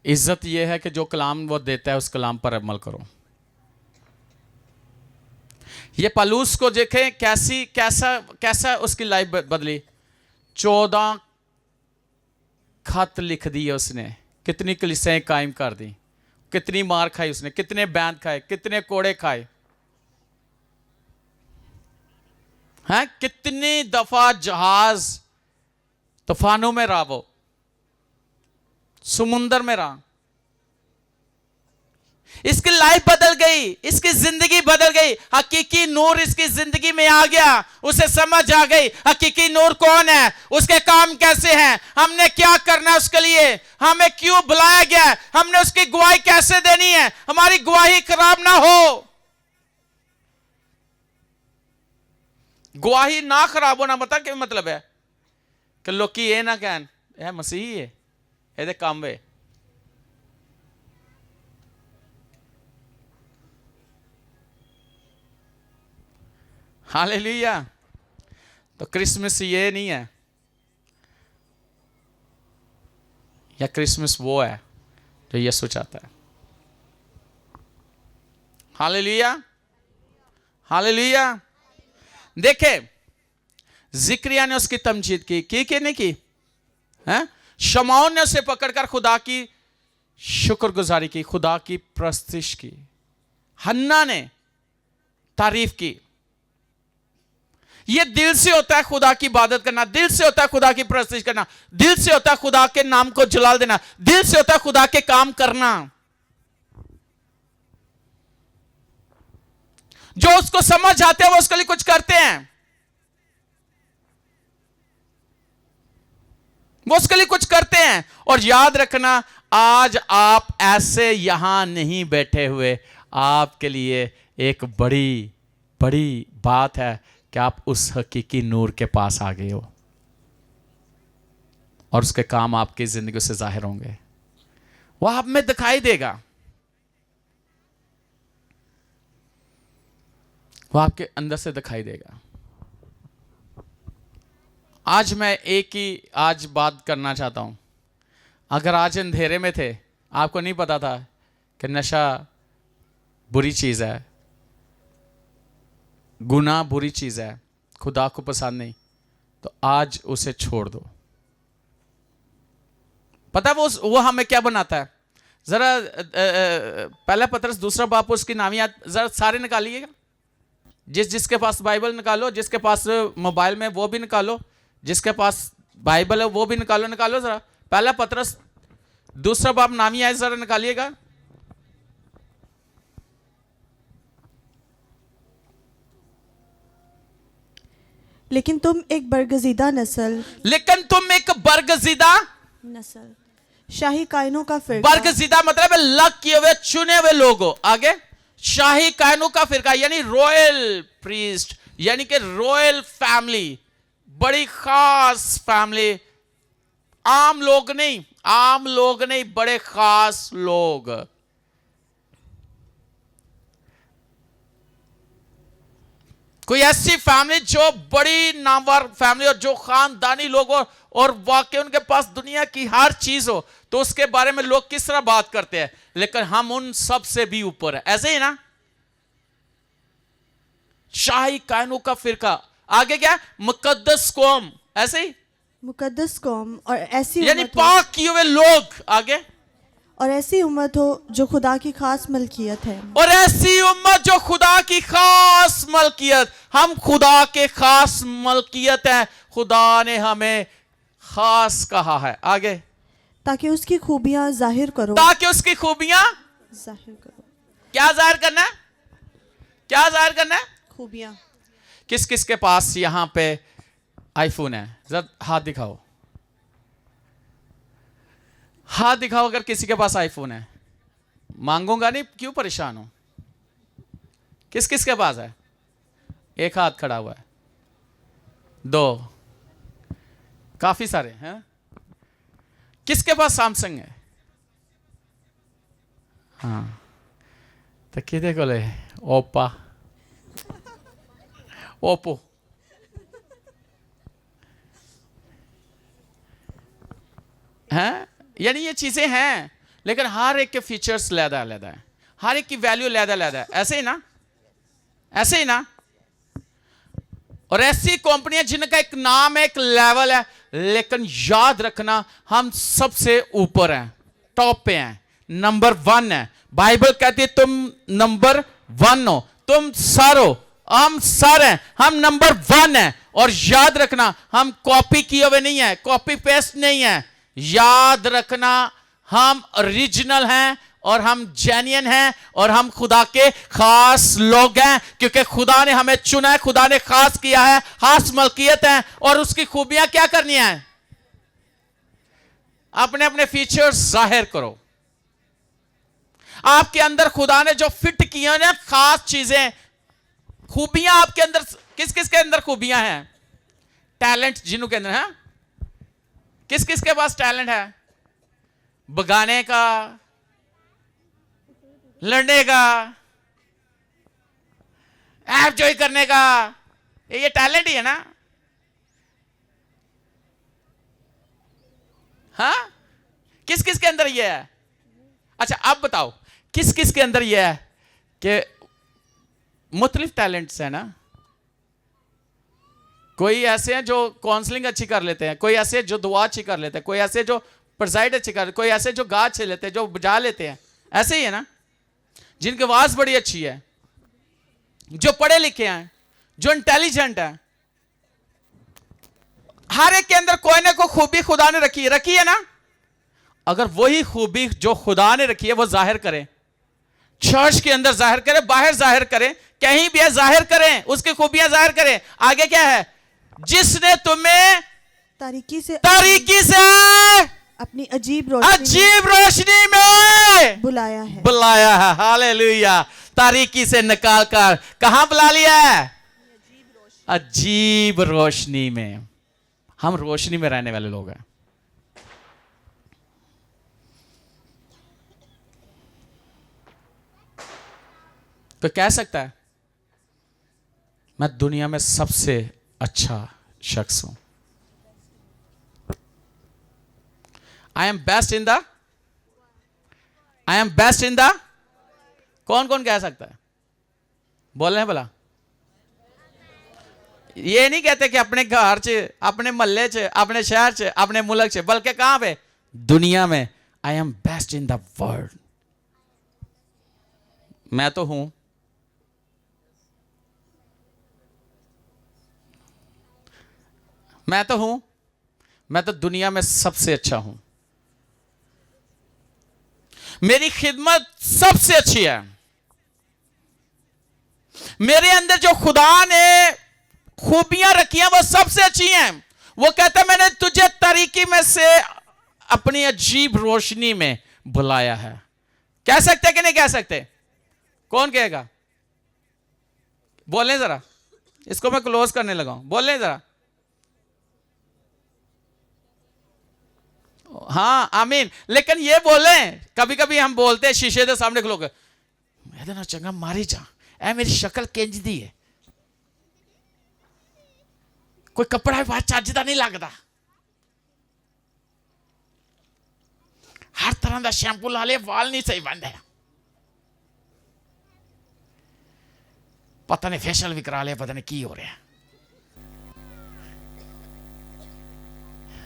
इज्जत यह है कि जो कलाम वो देता है उस कलाम पर अमल करो। ये पलूस को देखें कैसा उसकी लाइफ बदली। 14 खत लिख दिए उसने, कितनी कलीसियाएं कायम कर दी, कितनी मार खाई उसने, कितने बैंड खाए, कितने कोड़े खाए हैं, कितनी दफा जहाज तूफानों में रहा, वो समुंदर में रहा। इसकी लाइफ बदल गई, इसकी जिंदगी बदल गई। हकीकी नूर इसकी जिंदगी में आ गया, उसे समझ आ गई हकीकी नूर कौन है, उसके काम कैसे हैं, हमने क्या करना है उसके लिए, हमें क्यों बुलाया गया है, हमने उसकी गवाही कैसे देनी है, हमारी गवाही खराब ना हो। गवाही ना खराब होना पता क्या मतलब है? कि लोग ये ना कहन यह मसीही है, ये काम है। हालेलुया। तो क्रिसमस ये नहीं है, या क्रिसमस वो है जो यीशु चाहता है। Hallelujah, hallelujah. देखे जिक्रिया ने उसकी तमजीद की नहीं की है? शमौन ने उसे पकड़कर खुदा की शुक्रगुजारी की, खुदा की प्रस्तिश की। हन्ना ने तारीफ की। यह दिल से होता है खुदा की इबादत करना, दिल से होता है खुदा की प्रस्तिश करना, दिल से होता है खुदा के नाम को जलाल देना, दिल से होता है खुदा के काम करना। जो उसको समझ आते हैं वो उसके लिए कुछ करते हैं, वो उसके लिए कुछ करते हैं। और याद रखना, आज आप ऐसे यहां नहीं बैठे हुए, आपके लिए एक बड़ी बड़ी बात है कि आप उस हकीकी नूर के पास आ गए हो और उसके काम आपकी जिंदगी से जाहिर होंगे। वह आप में दिखाई देगा, वह आपके अंदर से दिखाई देगा। आज मैं एक ही बात करना चाहता हूं। अगर आज अंधेरे में थे, आपको नहीं पता था कि नशा बुरी चीज है, गुनाह बुरी चीज है, खुदा को पसंद नहीं, तो आज उसे छोड़ दो। पता वो हमें क्या बनाता है? जरा पहला पत्रस 2 बाप उसकी नामियात जरा सारे निकालिएगा। जिसके पास बाइबल निकालो, जिसके पास मोबाइल में वो भी निकालो, जिसके पास बाइबल है वो भी निकालो। निकालो जरा, पहला पतरस दूसरा बाब नामी आए, जरा निकालिएगा। लेकिन तुम एक बरगजीदा नस्ल, लेकिन तुम एक बरगजीदा नस्ल, शाही कायनों का फिरका। बरगजीदा मतलब है लग किए हुए, चुने हुए लोग हो। आगे, शाही कायनों का फिरका यानी रॉयल प्रीस्ट, यानी कि रॉयल फैमिली, बड़ी खास फैमिली। आम लोग नहीं, आम लोग नहीं, बड़े खास लोग। कोई ऐसी फैमिली जो बड़ी नामवर फैमिली और जो खानदानी लोग हो और वाकई उनके पास दुनिया की हर चीज हो, तो उसके बारे में लोग किस तरह बात करते हैं। लेकिन हम उन सब से भी ऊपर है, ऐसे ही ना। शाही कायनों का फिरका, आगे क्या, मुकद्दस कौम, ऐसे ही मुकद्दस कौम और ऐसी यानी उम्मत हो, पाक किए हुए लोग। आगे, और ऐसी उम्मत हो जो खुदा की खास मलकियत है। और ऐसी उम्मत जो खुदा की खास मलकियत। हम खुदा के खास मलकियत है, खुदा ने हमें खास कहा है। आगे, ताकि उसकी खूबियां जाहिर करो, ताकि उसकी खूबियां जाहिर करो, क्या जाहिर करना है, क्या जाहिर करना है। खूबियां। किस किस के पास यहां पे आईफोन है, जरा हाथ दिखाओ, हाथ दिखाओ अगर किसी के पास आईफोन है। मांगूंगा नहीं, क्यों परेशान हो। किस किस के पास है, एक हाथ खड़ा हुआ है, दो, काफी सारे हैं। किसके पास सैमसंग है, हाँ, तो किधे को ले, ओप्पा, ओप्पो। हैं, यानी ये चीजें हैं, लेकिन हर एक के फीचर्स अलग अलग है, हर एक की वैल्यू अलग अलग है। ऐसे ही ना, ऐसे ही ना। और ऐसी कंपनियां जिनका एक नाम है, एक लेवल है, लेकिन याद रखना हम सबसे ऊपर हैं, टॉप पे हैं, नंबर 1 है। बाइबल कहती है तुम नंबर 1 हो, तुम सर हो, हम सर हैं, हम नंबर 1 हैं। और याद रखना हम कॉपी किए हुए नहीं है, कॉपी पेस्ट नहीं है। याद रखना हम ओरिजिनल हैं और हम जेन्युइन हैं और हम खुदा के खास लोग हैं, क्योंकि खुदा ने हमें चुना है, खुदा ने खास किया है, खास मलकियत है। और उसकी खूबियां क्या करनी है, अपने अपने फीचर्स जाहिर करो। आपके अंदर खुदा ने जो फिट किया ना खास चीजें, खूबियां आपके अंदर, किस किस के अंदर खूबियां हैं, टैलेंट जिन्हों के अंदर है, किस किस के पास टैलेंट है, बगाने का, लड़ने का, एंजॉय करने का, ये टैलेंट ही है ना। हाँ, किस किस के अंदर ये है। अच्छा अब बताओ, किस किस के अंदर ये है कि मुख्तलिफ टैलेंट्स है ना। कोई ऐसे हैं जो काउंसलिंग अच्छी कर लेते हैं, कोई ऐसे जो दुआ अच्छी कर लेते हैं, कोई ऐसे जो प्रेजाइड अच्छी कर, कोई ऐसे जो गा अच्छे लेते हैं, जो बजा लेते हैं, ऐसे ही है ना। जिनकी आवाज बड़ी अच्छी है, जो पढ़े लिखे हैं, जो इंटेलिजेंट है, हर एक के अंदर कोई ना कोई खूबी खुदा ने रखी है ना। अगर वही खूबी जो खुदा ने रखी है वो जाहिर करें, चर्च के अंदर जाहिर करें, बाहर जाहिर करें, कहीं भी जाहिर करें, उसकी खूबियां जाहिर करें। आगे क्या है, जिसने तुम्हें तारीकी से अपनी अजीब रोशनी में बुलाया है। हालेलुया। तारीकी से निकाल कर कहां बुला लिया है, अजीब रोशनी में। हम रोशनी में रहने वाले लोग हैं। तो कह सकता है मैं दुनिया में सबसे अच्छा शख्स हूं, I am best in the. कौन कौन कह सकता है, बोल रहे हैं भला। ये नहीं कहते कि अपने घर च, अपने मोहल्ले च, अपने शहर च, अपने मुल्क च, बल्कि कहां पे, दुनिया में। I am best in the world. मैं तो हूं। मैं तो हूं, मैं तो दुनिया में सबसे अच्छा हूं, मेरी खिदमत सबसे अच्छी है, मेरे अंदर जो खुदा ने खूबियां रखी हैं वो सबसे अच्छी हैं। वो कहता है मैंने तुझे तारीकी में से अपनी अजीब रोशनी में बुलाया है। कह सकते कि नहीं कह सकते? कौन कहेगा? बोलें जरा, इसको मैं क्लोज करने लगा हूं, बोलें जरा। हाँ आमीन। लेकिन ये बोलें, कभी कभी हम बोलते हैं शीशे के सामने खलो के, मैं ना चंगा मारी जा, ऐ मेरी शक्ल किंज दी है, कोई कपड़ा भी चजदा नहीं लगता, हर तरह का शैंपू ला ले, वाल नहीं सही बनते, पता नहीं फेशियल भी करा लिया, पता नहीं की हो रहा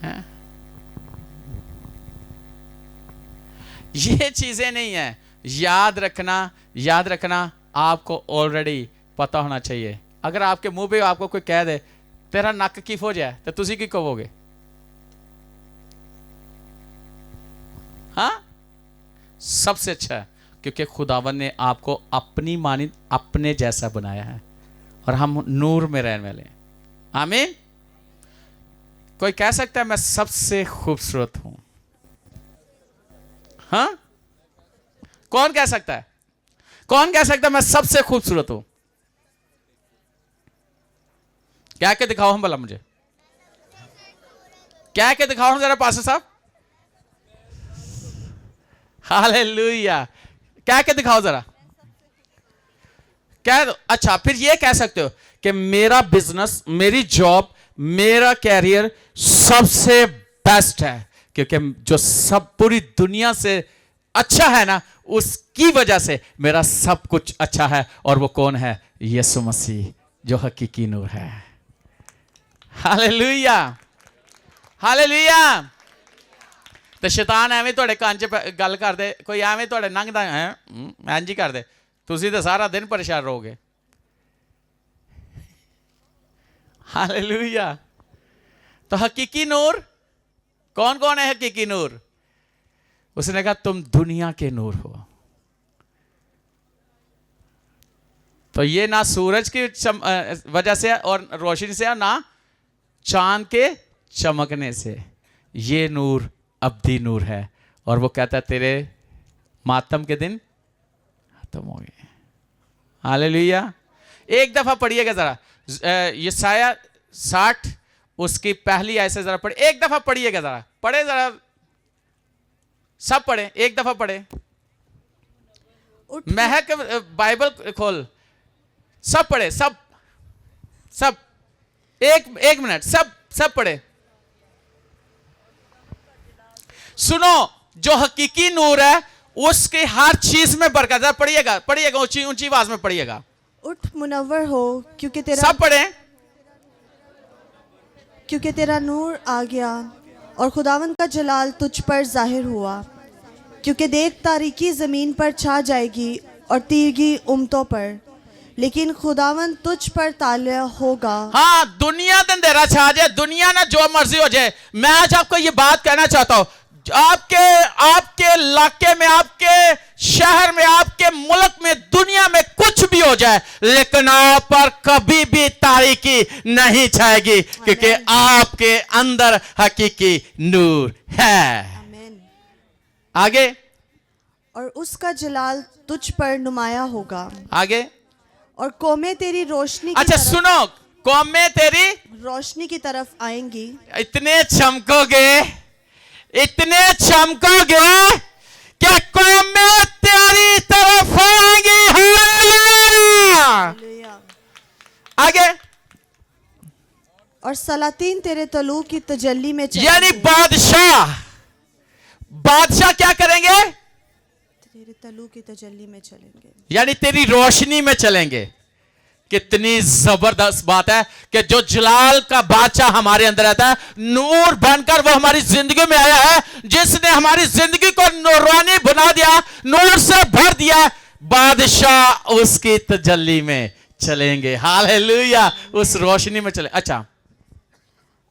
है। ये चीजें नहीं है। याद रखना आपको ऑलरेडी पता होना चाहिए। अगर आपके मुंह पे आपको कोई कह दे तेरा नक किफ हो जाए तो तुसी की कहोगे? हाँ, सबसे अच्छा है, क्योंकि खुदावन ने आपको अपनी मानिंद अपने जैसा बनाया है और हम नूर में रहने वाले हैं। आमीन। कोई कह सकता है मैं सबसे खूबसूरत हूं? हाँ, कौन कह सकता है? कौन कह सकता है मैं सबसे खूबसूरत हूं? क्या के दिखाओ हम भला, मुझे क्या के दिखाओ जरा पास्टर साहब। हालेलुया। क्या के दिखाओ जरा, क्या? अच्छा, फिर ये कह सकते हो कि मेरा बिजनेस, मेरी जॉब, मेरा कैरियर सबसे बेस्ट है, क्योंकि जो सब पूरी दुनिया से अच्छा है ना, उसकी वजह से मेरा सब कुछ अच्छा है। और वो कौन है? यीशु मसीह, जो हकीकी नूर है। Hallelujah, hallelujah. तो शैतान एवें थोड़े कान च गल कर दे, कोई एवें थोड़े लंघदा है इंज ही कर दे, तुसी तो सारा दिन परेशान रहोगे। हालेलुया। तो हकीकी नूर कौन कौन है? हकीकी नूर, उसने कहा तुम दुनिया के नूर हो। तो ये ना सूरज की वजह से और रोशनी से, ना चांद के चमकने से, ये नूर अब्दी नूर है। और वो कहता है तेरे मातम के दिन खत्म हो गए। हालेलुया। एक दफा पढ़िएगा जरा, यशाया 60 उसकी पहली आयत से जरा पढ़े, एक दफा पढ़िएगा जरा, पढ़े जरा, सब पढ़े, एक दफा पढ़े। महक बाइबल खोल, सब पढ़े, सब सब एक मिनट, सब पढ़े। सुनो, जो हकीकी नूर है उसके हर चीज में बरकत है। पढ़िएगा ऊंची ऊंची आवाज में पढ़िएगा। उठ मुनव्वर हो, क्योंकि सब पढ़े। क्योंकि तेरा नूर आ गया और खुदावन का जलाल तुझ पर जाहिर हुआ। क्योंकि देख तारीकी जमीन पर छा जाएगी और तीरगी उम्मतों पर, लेकिन खुदावन तुझ पर तालिया होगा। हाँ, दुनिया के अंधेरा छा जाए, दुनिया ना जो मर्जी हो जाए, मैं आज आपको ये बात कहना चाहता हूं, आपके इलाके में, आपके शहर में, आपके मुल्क में, दुनिया में कुछ भी हो जाए, लेकिन आप पर कभी भी तारीकी नहीं छाएगी, क्योंकि आपके अंदर हकीकी नूर है। आमीन। आगे, और उसका जलाल तुझ पर नुमाया होगा। आगे, और कौमें तेरी रोशनी की अच्छा तरफ, सुनो, कौमें तेरी रोशनी की तरफ आएंगी। इतने चमकोगे, इतने चमकोगे क्या कौमें तेरी तरफ आएंगी। हालेलुया। आगे, और सलातीन तेरे तलू की तजल्ली में यानी बादशाह क्या करेंगे? तेरे तलू की तजल्ली में चलेंगे, यानी तेरी रोशनी में चलेंगे। कितनी जबरदस्त बात है कि जो जलाल का बादशाह हमारे अंदर रहता है, नूर बनकर वो हमारी जिंदगी में आया है, जिसने हमारी जिंदगी को नूरानी बना दिया, नूर से भर दिया। बादशाह उसकी तजल्ली में चलेंगे। हालेलुया, उस रोशनी में चले। अच्छा,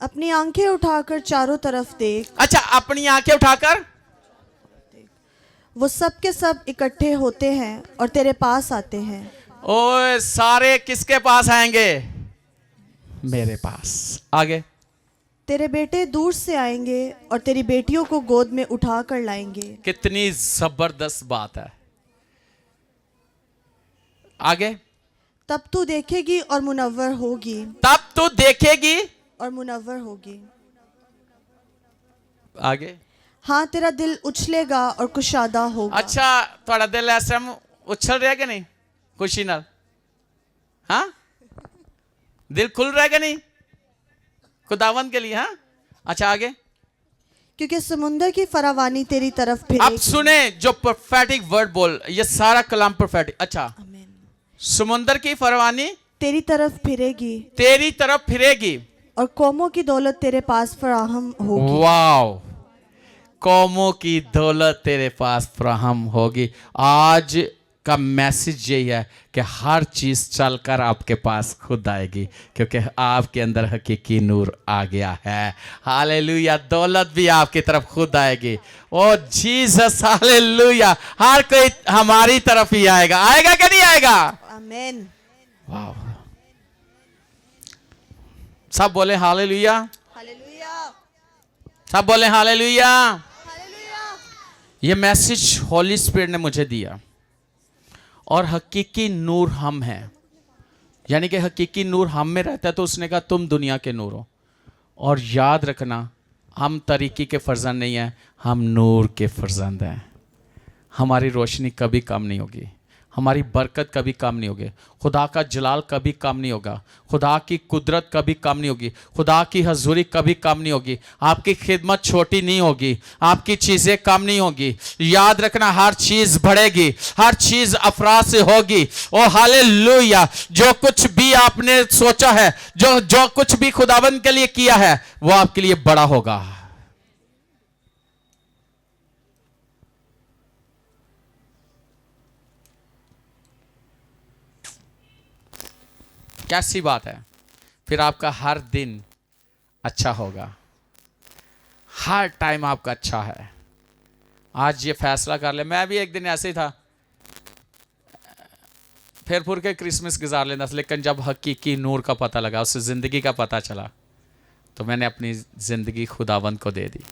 अपनी आंखें उठाकर चारों तरफ देख, अच्छा, अपनी आंखें उठाकर वो सब के सब इकट्ठे होते हैं और तेरे पास आते हैं। ओए, सारे किसके पास आएंगे? मेरे पास। आगे। तेरे बेटे दूर से आएंगे और तेरी बेटियों को गोद में उठा कर लाएंगे। कितनी जबरदस्त बात है। आगे। तब तू देखेगी और मुनव्वर होगी, तब तू देखेगी और मुनव्वर होगी। आगे। हाँ, तेरा दिल उछलेगा और कुशादा होगा। अच्छा, थोड़ा दिल ऐसे हम उछल रहा है कि नहीं खुशी नाल? हाँ, दिल खुल रहा है कि नहीं खुदावंद के लिए? हाँ, अच्छा आगे। क्योंकि समुंदर की फरावानी तेरी तरफ अब फिरेगी। सुने जो प्रोफेटिक वर्ड बोल, ये सारा कलाम प्रोफेटिक। अच्छा, आमीन। समुंदर की फरवानी तेरी तरफ फिरेगी तेरी तरफ फिरेगी और कौमों की दौलत तेरे पास फराहम होगी। वाओ, कौमों की दौलत तेरे पास फराहम होगी। आज का मैसेज यही है कि हर चीज चलकर आपके पास खुद आएगी, क्योंकि आपके अंदर हकीकी नूर आ गया है। हालेलुया। दौलत भी आपकी तरफ खुद आएगी। ओ जीसस, हालेलुया। हर कोई हमारी तरफ ही आएगा। आएगा कि नहीं आएगा? आमीन। वाह, सब बोले हालेलुया। हालेलुया। सब बोले हालेलुया। हालेलुया। ये मैसेज हॉली स्पिरिट ने मुझे दिया, और हकीकी नूर हम हैं, यानी कि हकीकी नूर हम में रहता है। तो उसने कहा तुम दुनिया के नूर हो। और याद रखना, हम तरीकी के फर्जंद नहीं हैं, हम नूर के फर्जंद हैं। हमारी रोशनी कभी कम नहीं होगी, हमारी बरकत कभी कम नहीं होगी, खुदा का जलाल कभी कम नहीं होगा, खुदा की कुदरत कभी कम नहीं होगी, खुदा की हजूरी कभी कम नहीं होगी, आपकी खिदमत छोटी नहीं होगी, आपकी चीज़ें कम नहीं होगी। याद रखना, हर चीज़ बढ़ेगी, हर चीज़ अफराद से होगी। ओ हालेलुया। जो कुछ भी आपने सोचा है, जो कुछ भी खुदावंद के लिए किया है, वो आपके लिए बड़ा होगा। कैसी बात है। फिर आपका हर दिन अच्छा होगा, हर टाइम आपका अच्छा है। आज ये फैसला कर ले। मैं भी एक दिन ऐसे ही था, फिर फुर के क्रिसमस गुजार लेना, लेकिन जब हकीकी नूर का पता लगा, उससे ज़िंदगी का पता चला, तो मैंने अपनी ज़िंदगी खुदावंद को दे दी।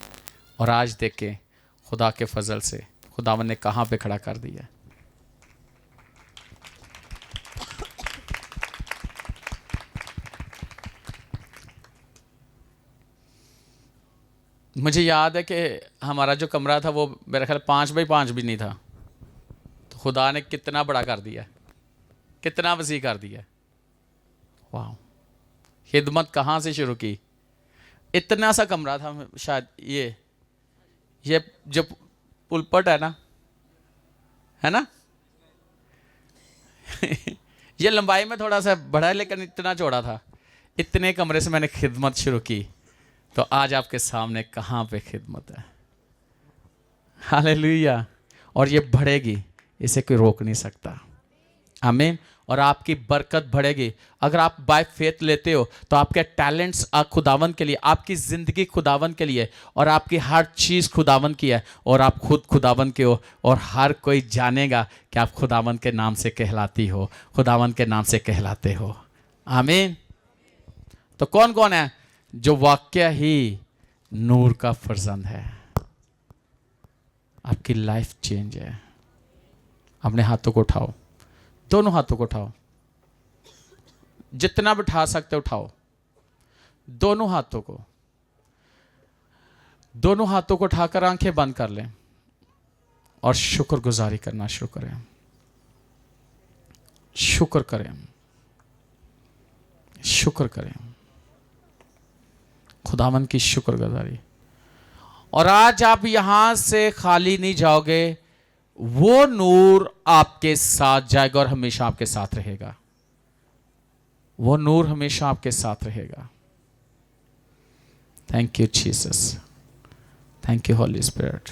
और आज देख के खुदा के फजल से खुदावंद ने कहाँ पे खड़ा कर दिया। मुझे याद है कि हमारा जो कमरा था वो मेरा ख्याल 5 बाई 5 भी नहीं था, तो खुदा ने कितना बड़ा कर दिया, कितना वसी कर दिया। वाह, खिदमत कहाँ से शुरू की। इतना सा कमरा था, शायद ये जो पुलपट है ना ये लंबाई में थोड़ा सा बड़ा है, लेकिन इतना चौड़ा था। इतने कमरे से मैंने खिदमत शुरू की, तो आज आपके सामने कहाँ पे खिदमत है। हालेलुया। और ये बढ़ेगी, इसे कोई रोक नहीं सकता। आमीन। और आपकी बरकत बढ़ेगी। अगर आप बाय फेथ लेते हो, तो आपके टैलेंट्स खुदावन के लिए, आपकी ज़िंदगी खुदावन के लिए, और आपकी हर चीज़ खुदावन की है, और आप खुद खुदावन के हो। और हर कोई जानेगा कि आप खुदावन के नाम से कहलाती हो, खुदावन के नाम से कहलाते हो। आमीन। तो कौन कौन है जो वाकया ही नूर का फर्जंद है? आपकी लाइफ चेंज है। अपने हाथों को उठाओ, दोनों हाथों को उठाओ, जितना बिठा सकते उठाओ। दोनों हाथों को उठाकर आंखें बंद कर लें और शुक्रगुजारी करना शुरू करें। शुक्र करें खुदावन की शुक्रगुजारी। और आज आप यहां से खाली नहीं जाओगे, वो नूर आपके साथ जाएगा और हमेशा आपके साथ रहेगा। वो नूर हमेशा आपके साथ रहेगा। Thank you Jesus, thank you Holi spirit.